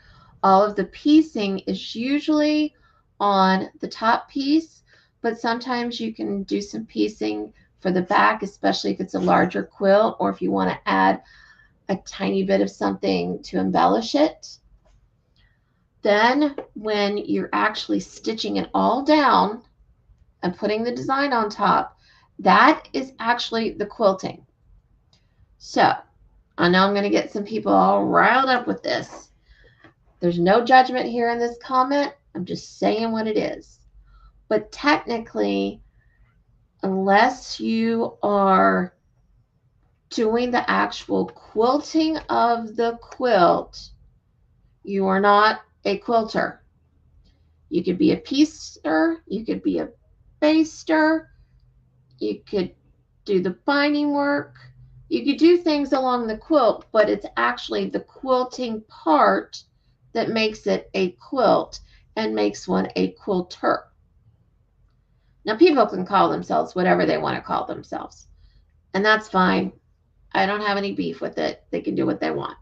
All of the piecing is usually on the top piece, but sometimes you can do some piecing for the back, especially if it's a larger quilt or if you want to add a tiny bit of something to embellish it. Then when you're actually stitching it all down and putting the design on top, that is actually the quilting. So I know I'm going to get some people all riled up with this. There's no judgment here in this comment. I'm just saying what it is. But technically, unless you are doing the actual quilting of the quilt, you are not a quilter. You could be a piecer, you could be a baster, you could do the binding work, you could do things along the quilt, but it's actually the quilting part that makes it a quilt and makes one a quilter. Now, people can call themselves whatever they want to call themselves, and that's fine. I don't have any beef with it. They can do what they want.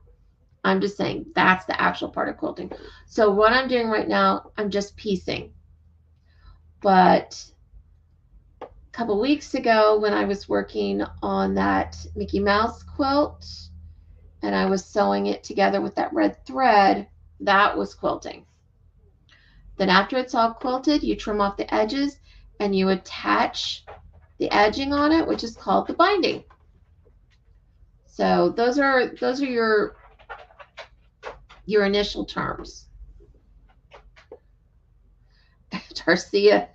I'm just saying that's the actual part of quilting. So what I'm doing right now, I'm just piecing. But a couple weeks ago when I was working on that Mickey Mouse quilt and I was sewing it together with that red thread, that was quilting. Then after it's all quilted, you trim off the edges and you attach the edging on it, which is called the binding. So those are your initial terms. Tarsia,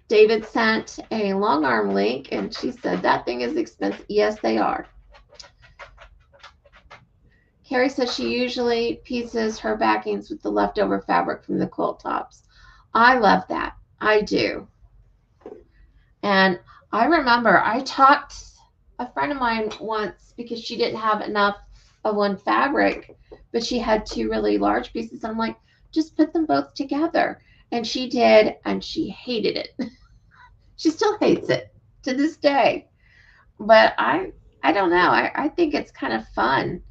David sent a long arm link and she said that thing is expensive. Yes, they are. Carrie says she usually pieces her backings with the leftover fabric from the quilt tops. I love that. I do. And I remember I taught a friend of mine once because she didn't have enough of one fabric, but she had two really large pieces. I'm like, just put them both together. And she did, and she hated it. She still hates it to this day. But I don't know. I think it's kind of fun.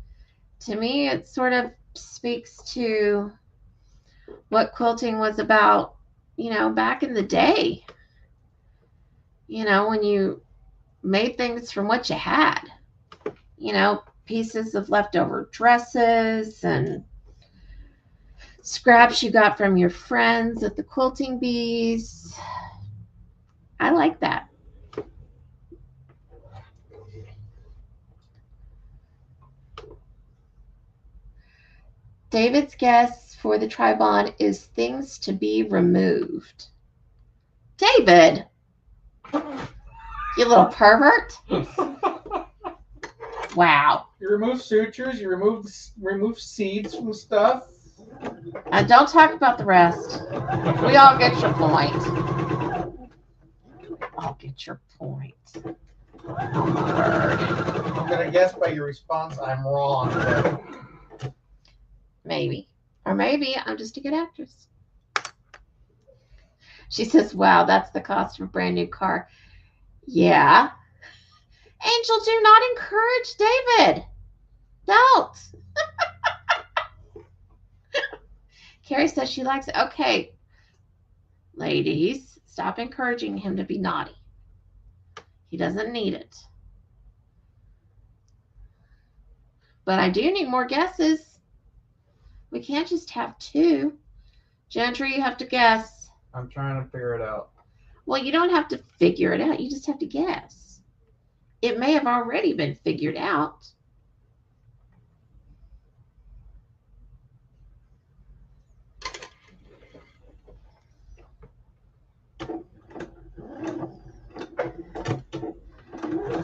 To me, it sort of speaks to what quilting was about, back in the day. When you made things from what you had. Pieces of leftover dresses and scraps you got from your friends at the quilting bees. I like that. David's guess for the Tribon is things to be removed. David, you little pervert. Wow. You remove sutures, you remove seeds from stuff. And don't talk about the rest. We all get your point. I'll get your point. Oh, my word. I'm going to guess by your response I'm wrong. But... maybe. Or maybe I'm just a good actress. She says, wow, that's the cost of a brand new car. Yeah. Angel, do not encourage David. Don't. Carrie says she likes it. Okay. Ladies, stop encouraging him to be naughty. He doesn't need it. But I do need more guesses. We can't just have two. Gentry, you have to guess. I'm trying to figure it out. Well, you don't have to figure it out. You just have to guess. It may have already been figured out.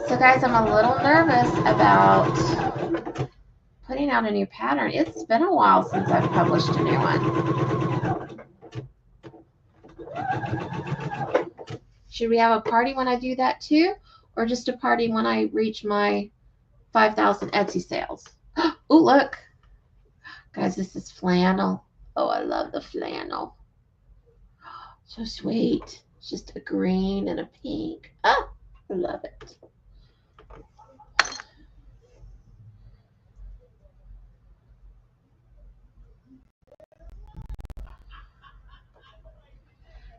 So guys, I'm a little nervous about putting out a new pattern. It's been a while since I've published a new one. Should we have a party when I do that too? Or just a party when I reach my 5,000 Etsy sales? Oh, look. Guys, this is flannel. Oh, I love the flannel. So sweet. It's just a green and a pink. Oh, I love it.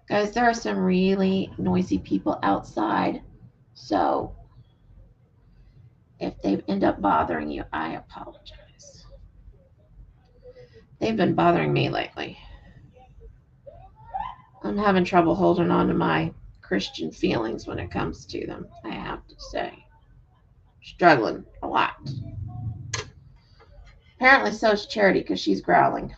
Guys, there are some really noisy people outside. So if they end up bothering you, I apologize. They've been bothering me lately. I'm having trouble holding on to my Christian feelings when it comes to them, I have to say. Struggling a lot. Apparently so is Charity because she's growling.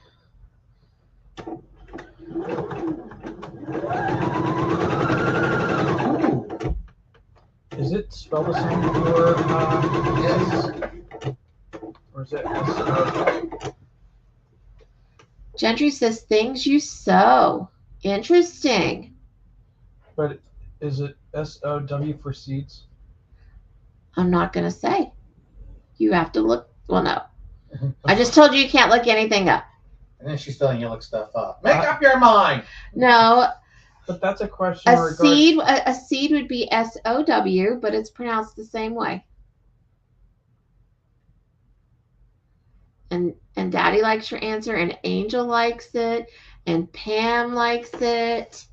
Is it spelled the same for yes? Or is it Gentry says things you sow. Interesting. But is it SOW for seeds? I'm not going to say. You have to look. Well, no. I just told you can't look anything up. And then she's telling you to look stuff up. Make up your mind. No. But that's a question. A seed would be SOW, but it's pronounced the same way. And Daddy likes your answer, and Angel likes it, and Pam likes it.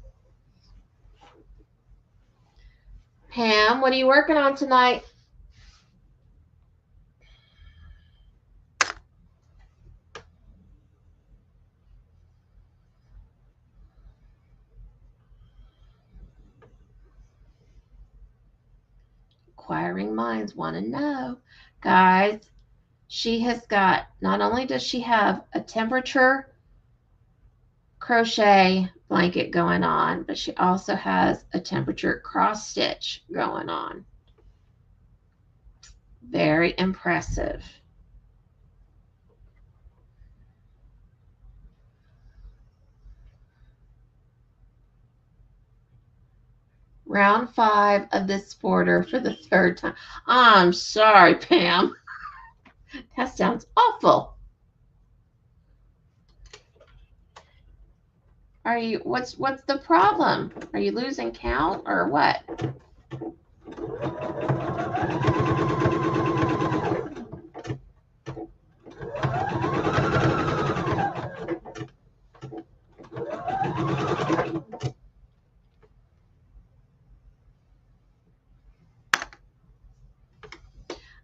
Pam, what are you working on tonight? Inquiring minds want to know. Guys, she has got, not only does she have a temperature crochet blanket going on, but she also has a temperature cross stitch going on. Very impressive. Round 5 of this border for the 3rd time. I'm sorry, Pam. That sounds awful. Are you, what's the problem? Are you losing count or what?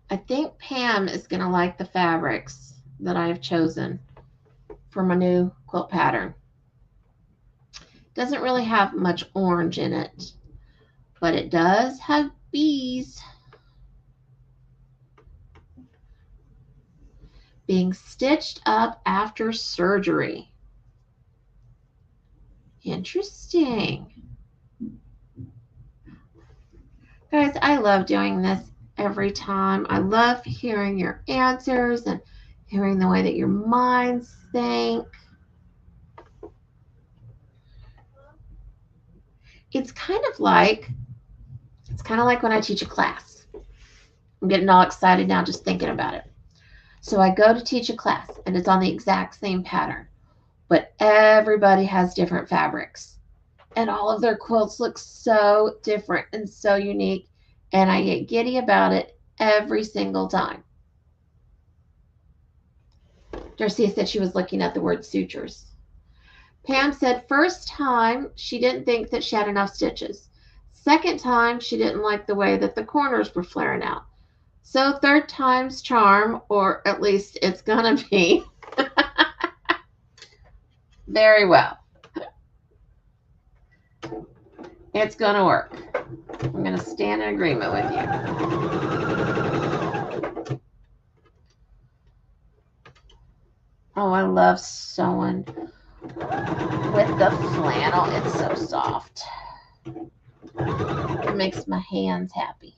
I think Pam is going to like the fabrics that I have chosen for my new quilt pattern. Doesn't really have much orange in it, but it does have bees. Being stitched up after surgery. Interesting. Guys, I love doing this every time. I love hearing your answers and hearing the way that your minds think. It's kind of like when I teach a class. I'm getting all excited now just thinking about it. So I go to teach a class and it's on the exact same pattern, but everybody has different fabrics and all of their quilts look so different and so unique, and I get giddy about it every single time. Darcia said she was looking at the word sutures. Pam said first time she didn't think that she had enough stitches. Second time she didn't like the way that the corners were flaring out. So 3rd time's charm, or at least it's gonna be. Very well. It's going to work. I'm going to stand in agreement with you. Oh, I love sewing with the flannel. It's so soft. It makes my hands happy.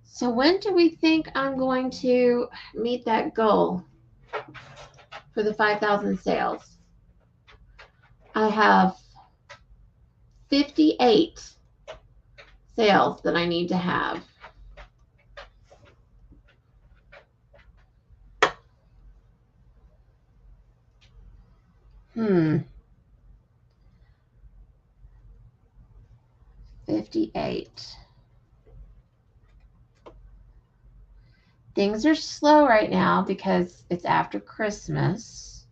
So when do we think I'm going to meet that goal for the 5,000 sales? I have 58 sales that I need to have. Hmm. 58. Things are slow right now because it's after Christmas.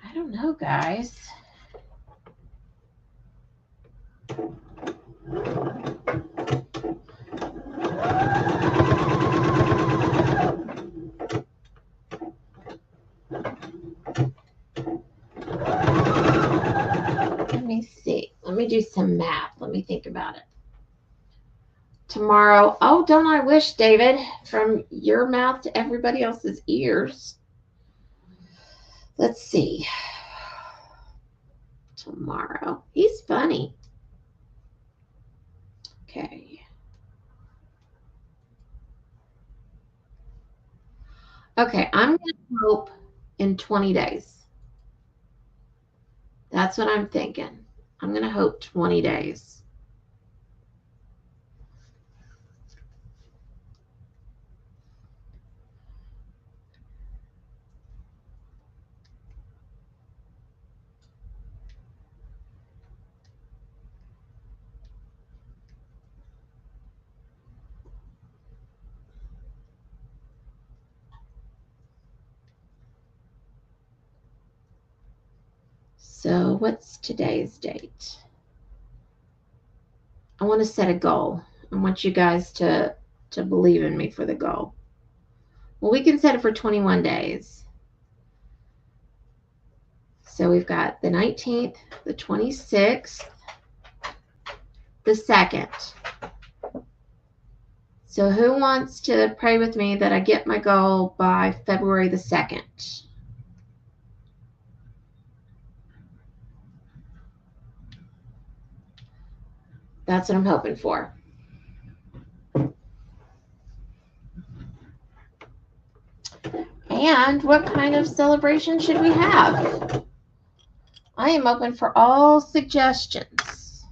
I don't know, guys. Let me see. Let me do some math. Let me think about it. Tomorrow. Oh, don't I wish, David, from your mouth to everybody else's ears. Let's see. Tomorrow. He's funny. Okay. Okay, I'm going to hope in 20 days. That's what I'm thinking. I'm going to hope 20 days. So what's today's date? I want to set a goal. I want you guys to believe in me for the goal. Well, we can set it for 21 days. So we've got the 19th, the 26th, the 2nd. So who wants to pray with me that I get my goal by February the 2nd? That's what I'm hoping for. And what kind of celebration should we have? I am open for all suggestions.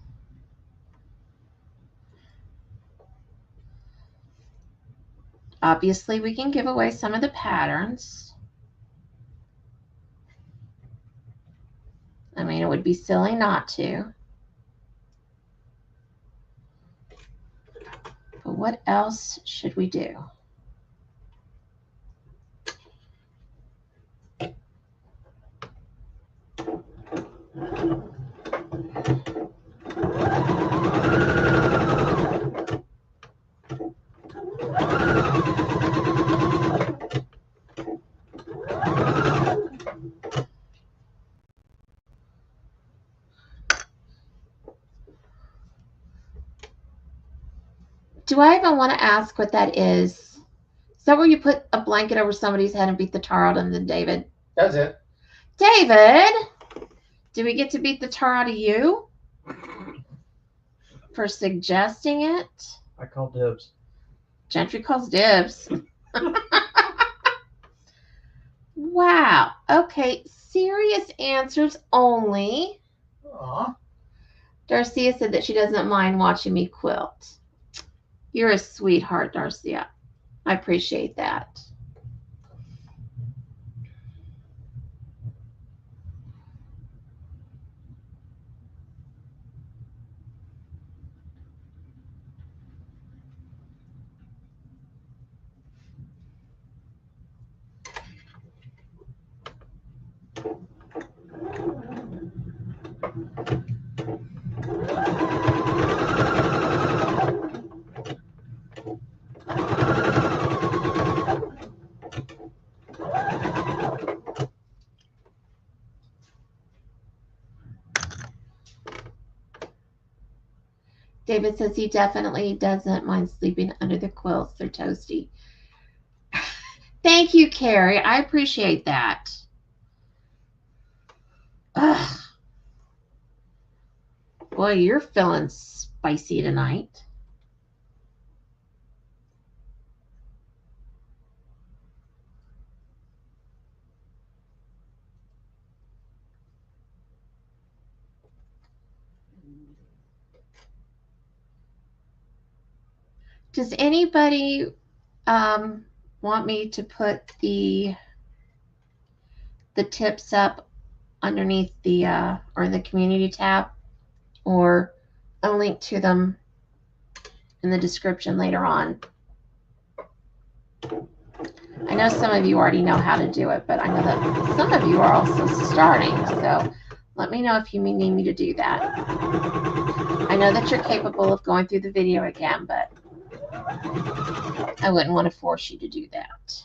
Obviously, we can give away some of the patterns. I mean, it would be silly not to. But what else should we do? Do I even want to ask what that is? Is that where you put a blanket over somebody's head and beat the tar out of them, David? That's it. David, do we get to beat the tar out of you for suggesting it? I call dibs. Gentry calls dibs. Wow. Okay. Serious answers only. Aw. Darcia said that she doesn't mind watching me quilt. You're a sweetheart, Darcia. I appreciate that. David says he definitely doesn't mind sleeping under the quilts. They're toasty. Thank you, Carrie. I appreciate that. Ugh. Boy, you're feeling spicy tonight. Does anybody want me to put the tips up underneath the or in the community tab, or a link to them in the description later on? I know some of you already know how to do it, but I know that some of you are also starting, so let me know if you need me to do that. I know that you're capable of going through the video again, but I wouldn't want to force you to do that.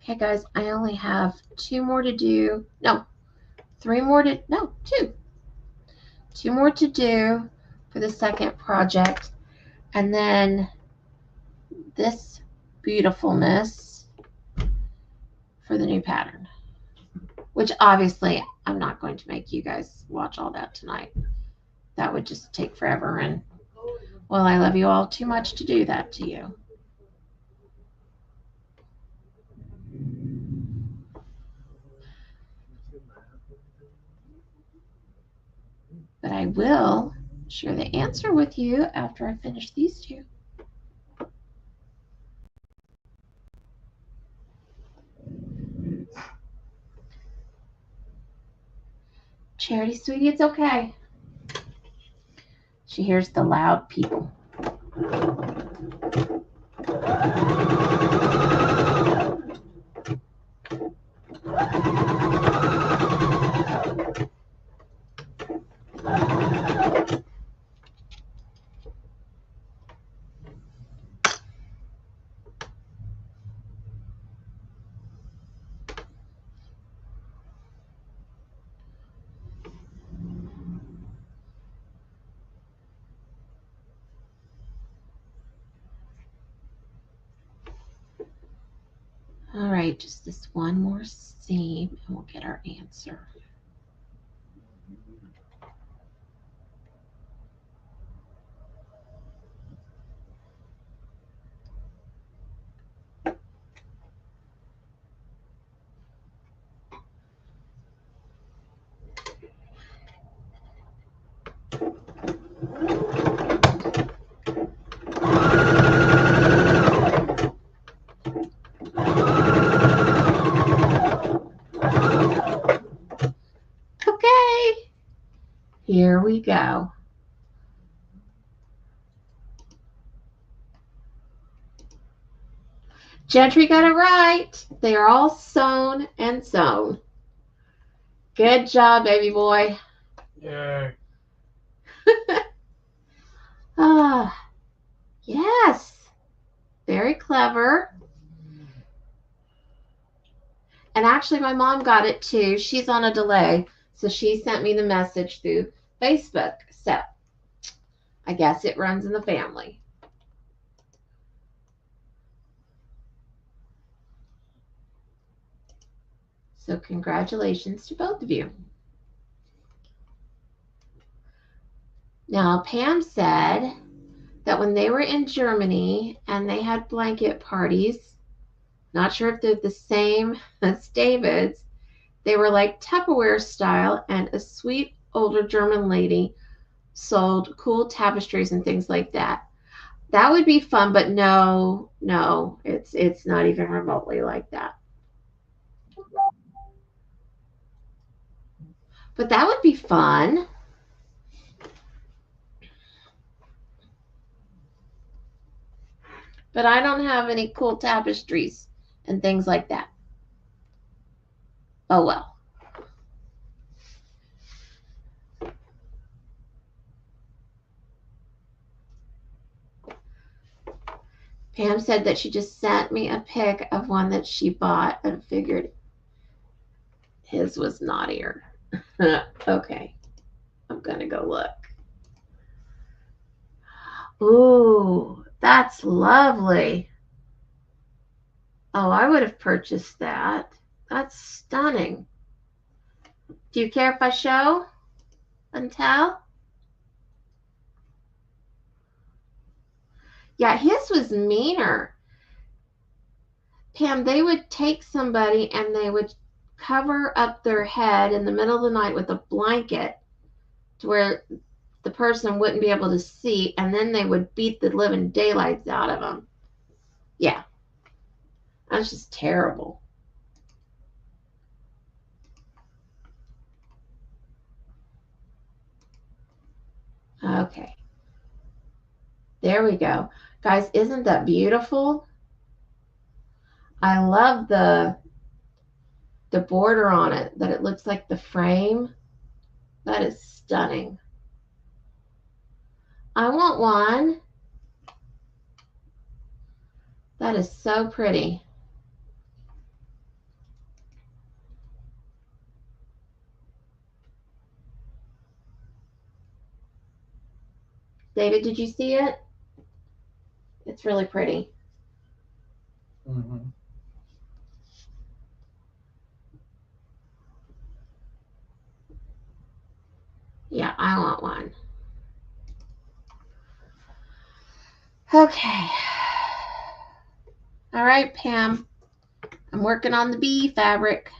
Okay, guys, I only have 2 more to do. No, 3 more to, no, 2. 2 more to do for the second project. And then this beautifulness for the new pattern, which obviously I'm not going to make you guys watch all that tonight. That would just take forever. And, well, I love you all too much to do that to you. But I will share the answer with you after I finish these 2. Charity, sweetie, it's okay. She hears the loud people. All right, just this one more seam and we'll get our answer. Okay, here we go. Gentry got it right. They are all sewn and sewn. Good job, baby boy. Yeah. Ah, yes. Very clever. And actually, my mom got it too. She's on a delay. So she sent me the message through Facebook. So I guess it runs in the family. So congratulations to both of you. Now, Pam said that when they were in Germany and they had blanket parties, Not sure if they're the same as David's. They were like Tupperware style, and a sweet older German lady sold cool tapestries and things like that. That would be fun, but no, it's not even remotely like that. But that would be fun. But I don't have any cool tapestries and things like that. Oh well. Pam said that she just sent me a pic of one that she bought and figured his was naughtier. Okay, I'm gonna go look. Ooh, that's lovely. Oh, I would have purchased that. That's stunning. Do you care if I show and tell? Yeah, his was meaner. Pam, they would take somebody and they would cover up their head in the middle of the night with a blanket to where the person wouldn't be able to see, and then they would beat the living daylights out of them. Yeah, that's just terrible. Okay, there we go. Guys, isn't that beautiful? I love the border on it, that it looks like the frame. That is stunning. I want one. That is so pretty. David, did you see it? It's really pretty. Mm-hmm. Yeah, I want one. Okay. All right, Pam. I'm working on the bee fabric.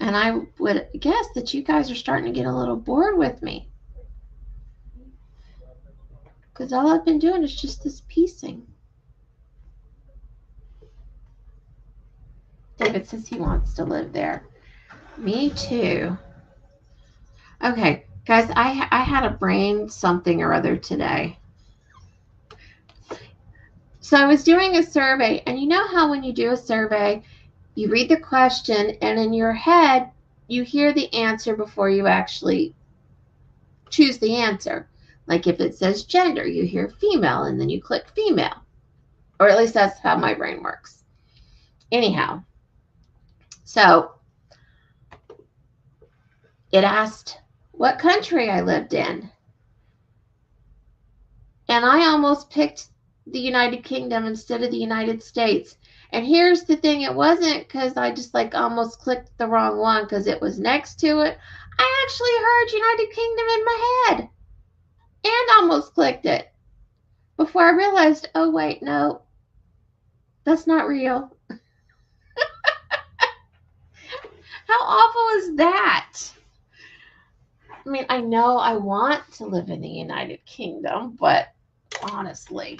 And I would guess that you guys are starting to get a little bored with me. Because all I've been doing is just this piecing. David says he wants to live there. Me too. Okay, guys, I had a brain something or other today. So I was doing a survey, and you know how when you do a survey, you read the question, and in your head, you hear the answer before you actually choose the answer. Like if it says gender, you hear female, and then you click female. Or at least that's how my brain works. Anyhow, so it asked what country I lived in. And I almost picked the United Kingdom instead of the United States. And here's the thing, it wasn't because I just like almost clicked the wrong one because it was next to it. I actually heard United Kingdom in my head and almost clicked it before I realized, oh wait, no, that's not real. How awful is that? I mean, I know I want to live in the United Kingdom, but honestly,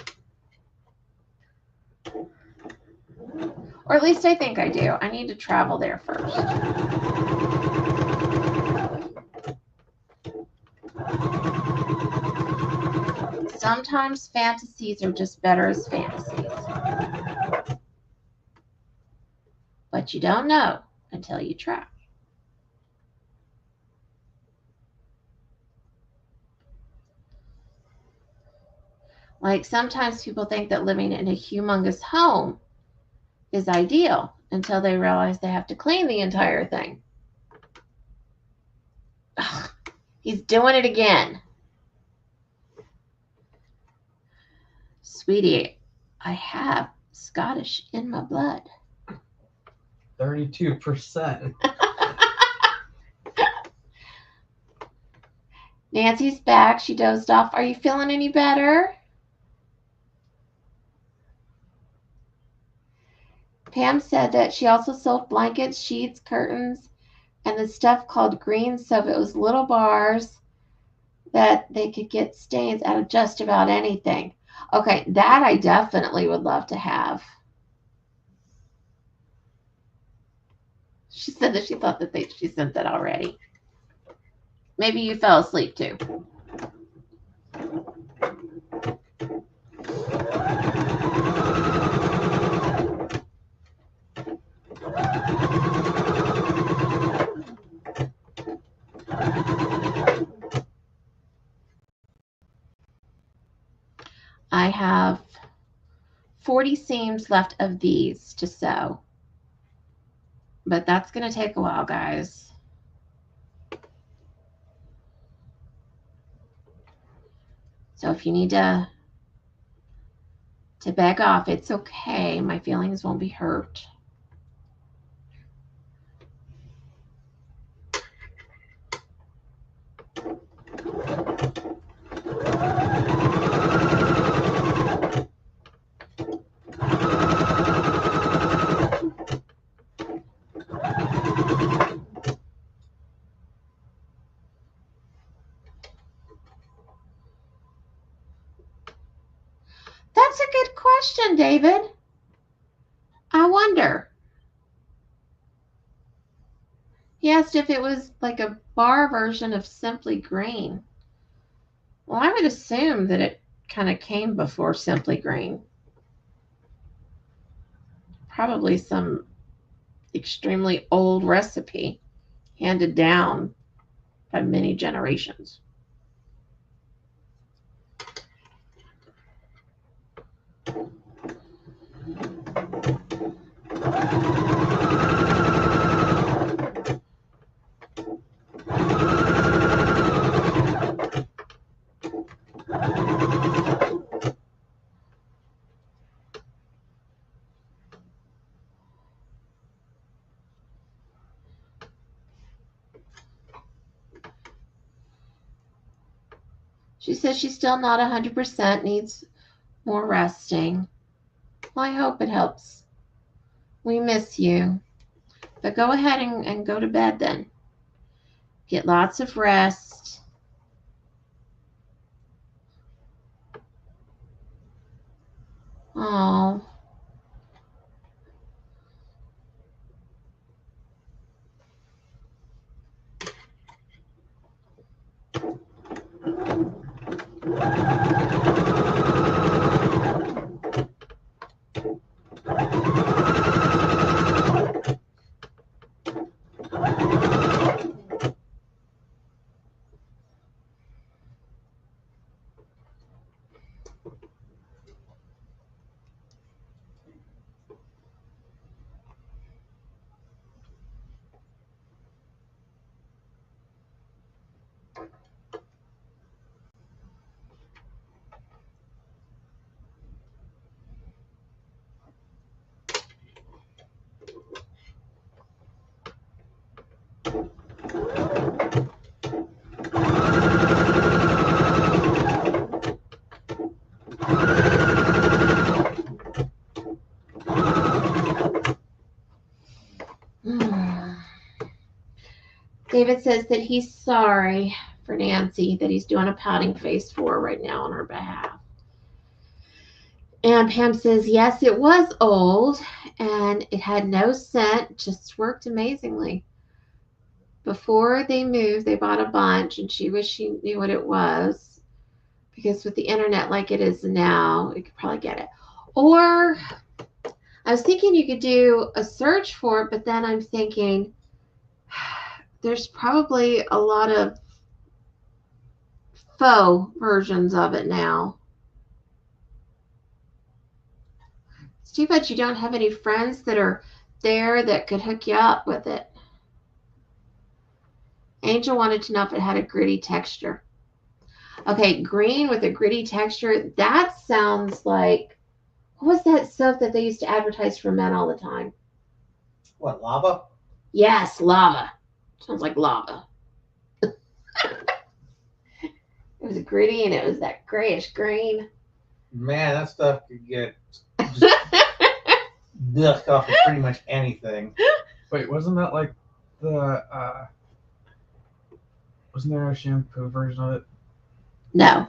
or at least I think I do. I need to travel there first. Sometimes fantasies are just better as fantasies. But you don't know until you try. Like sometimes people think that living in a humongous home is ideal until they realize they have to clean the entire thing. Ugh, he's doing it again. Sweetie, I have Scottish in my blood. 32%. Nancy's back. She dozed off. Are you feeling any better? Pam said that she also sold blankets, sheets, curtains, and the stuff called green soap. It was little bars that they could get stains out of just about anything. Okay, that I definitely would love to have. She said that she thought that she sent that already. Maybe you fell asleep too. I have 40 seams left of these to sew. But that's going to take a while, guys. So if you need to beg off, it's okay. My feelings won't be hurt. That's a good question, David. I wonder. He asked if it was like a bar version of Simply Green. Well, I would assume that it kind of came before Simply Green. Probably some extremely old recipe handed down by many generations. She says she's still not 100%, needs more resting. Well, I hope it helps. We miss you. But go ahead and go to bed then. Get lots of rest. Oh. David says that he's sorry for Nancy, that he's doing a pouting face for her right now on her behalf. And Pam says, yes, it was old and it had no scent, just worked amazingly. Before they moved, they bought a bunch and she wished she knew what it was, because with the internet like it is now, you could probably get it. Or I was thinking you could do a search for it, but then I'm thinking there's probably a lot of faux versions of it now. It's too bad you don't have any friends that are there that could hook you up with it. Angel wanted to know if it had a gritty texture. Okay, green with a gritty texture. That sounds like, what was that soap that they used to advertise for men all the time? What, lava? Yes, lava. Sounds like lava. It was gritty and it was that grayish green. Man, that stuff could get just ducked off of pretty much anything. Wait, wasn't that like the wasn't there a shampoo version of it? No.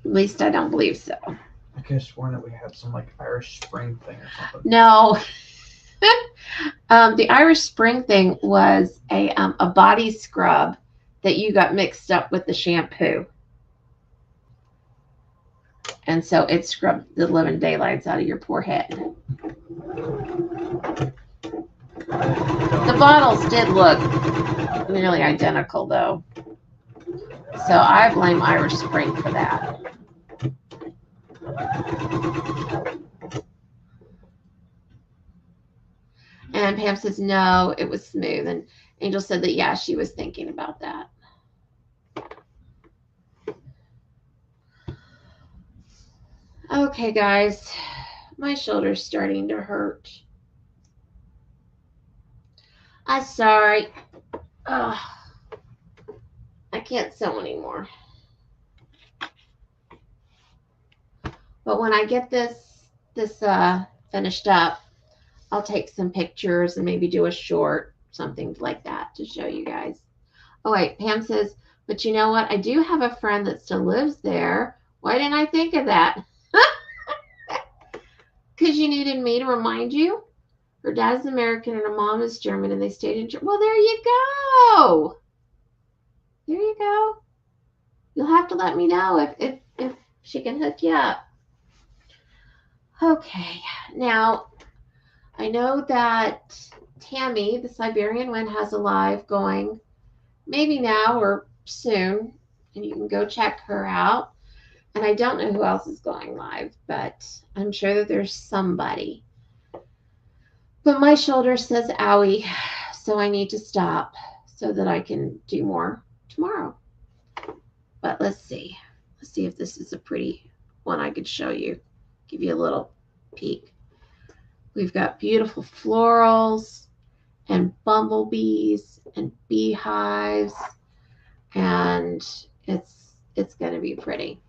At least I don't believe so. I could have sworn that we had some like Irish Spring thing or something. No. The Irish Spring thing was a body scrub that you got mixed up with the shampoo. And so it scrubbed the living daylights out of your poor head. The bottles did look nearly identical, though. So I blame Irish Spring for that. And Pam says, no, it was smooth. And Angel said that, yeah, she was thinking about that. Okay, guys, my shoulder's starting to hurt. I'm sorry. Ugh. I can't sew anymore. But when I get this finished up, I'll take some pictures and maybe do a short, something like that to show you guys. Oh, wait, Pam says, but you know what? I do have a friend that still lives there. Why didn't I think of that? Because you needed me to remind you. Her dad is American and her mom is German and they stayed in Germany. Well, there you go. There you go. You'll have to let me know if she can hook you up. Okay, now I know that Tammy, the Siberian Wind, has a live going maybe now or soon, and you can go check her out. And I don't know who else is going live, but I'm sure that there's somebody. But my shoulder says owie, so I need to stop so that I can do more tomorrow. But let's see. Let's see if this is a pretty one I could show you. Give you a little peek. We've got beautiful florals and bumblebees and beehives, and it's going to be pretty.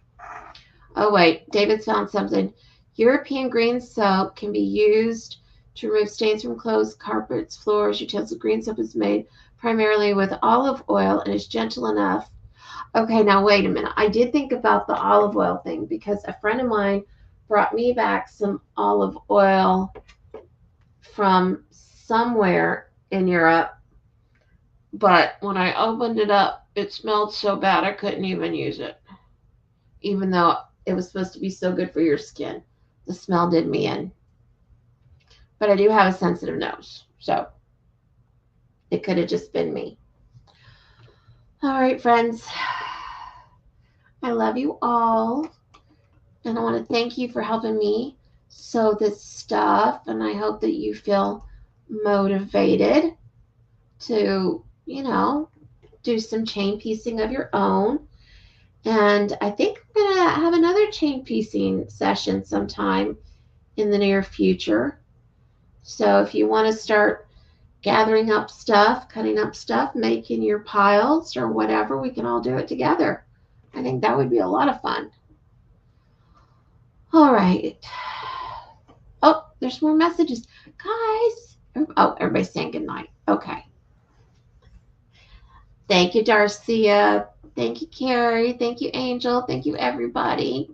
Oh, wait, David's found something. European green soap can be used to remove stains from clothes, carpets, floors, utensils. Green soap is made primarily with olive oil and is gentle enough. Okay, now wait a minute. I did think about the olive oil thing because a friend of mine brought me back some olive oil from somewhere in Europe. But when I opened it up, it smelled so bad I couldn't even use it. Even though it was supposed to be so good for your skin. The smell did me in. But I do have a sensitive nose, so it could have just been me. All right, friends. I love you all. And I want to thank you for helping me sew this stuff. And I hope that you feel motivated to, do some chain piecing of your own. And I think I'm going to have another chain piecing session sometime in the near future. So if you want to start gathering up stuff, cutting up stuff, making your piles or whatever, we can all do it together. I think that would be a lot of fun. All right. Oh, there's more messages. Guys. Oh, everybody's saying goodnight. Okay. Thank you, Darcia. Thank you, Carrie. Thank you, Angel. Thank you, everybody.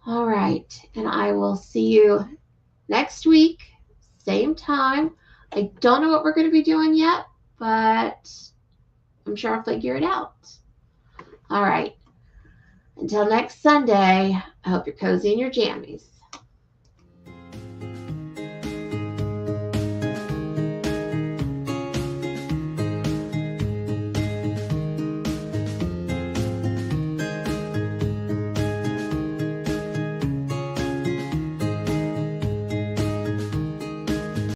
All right. And I will see you next week, same time. I don't know what we're going to be doing yet, but I'm sure I'll figure it out. All right. Until next Sunday, I hope you're cozy in your jammies.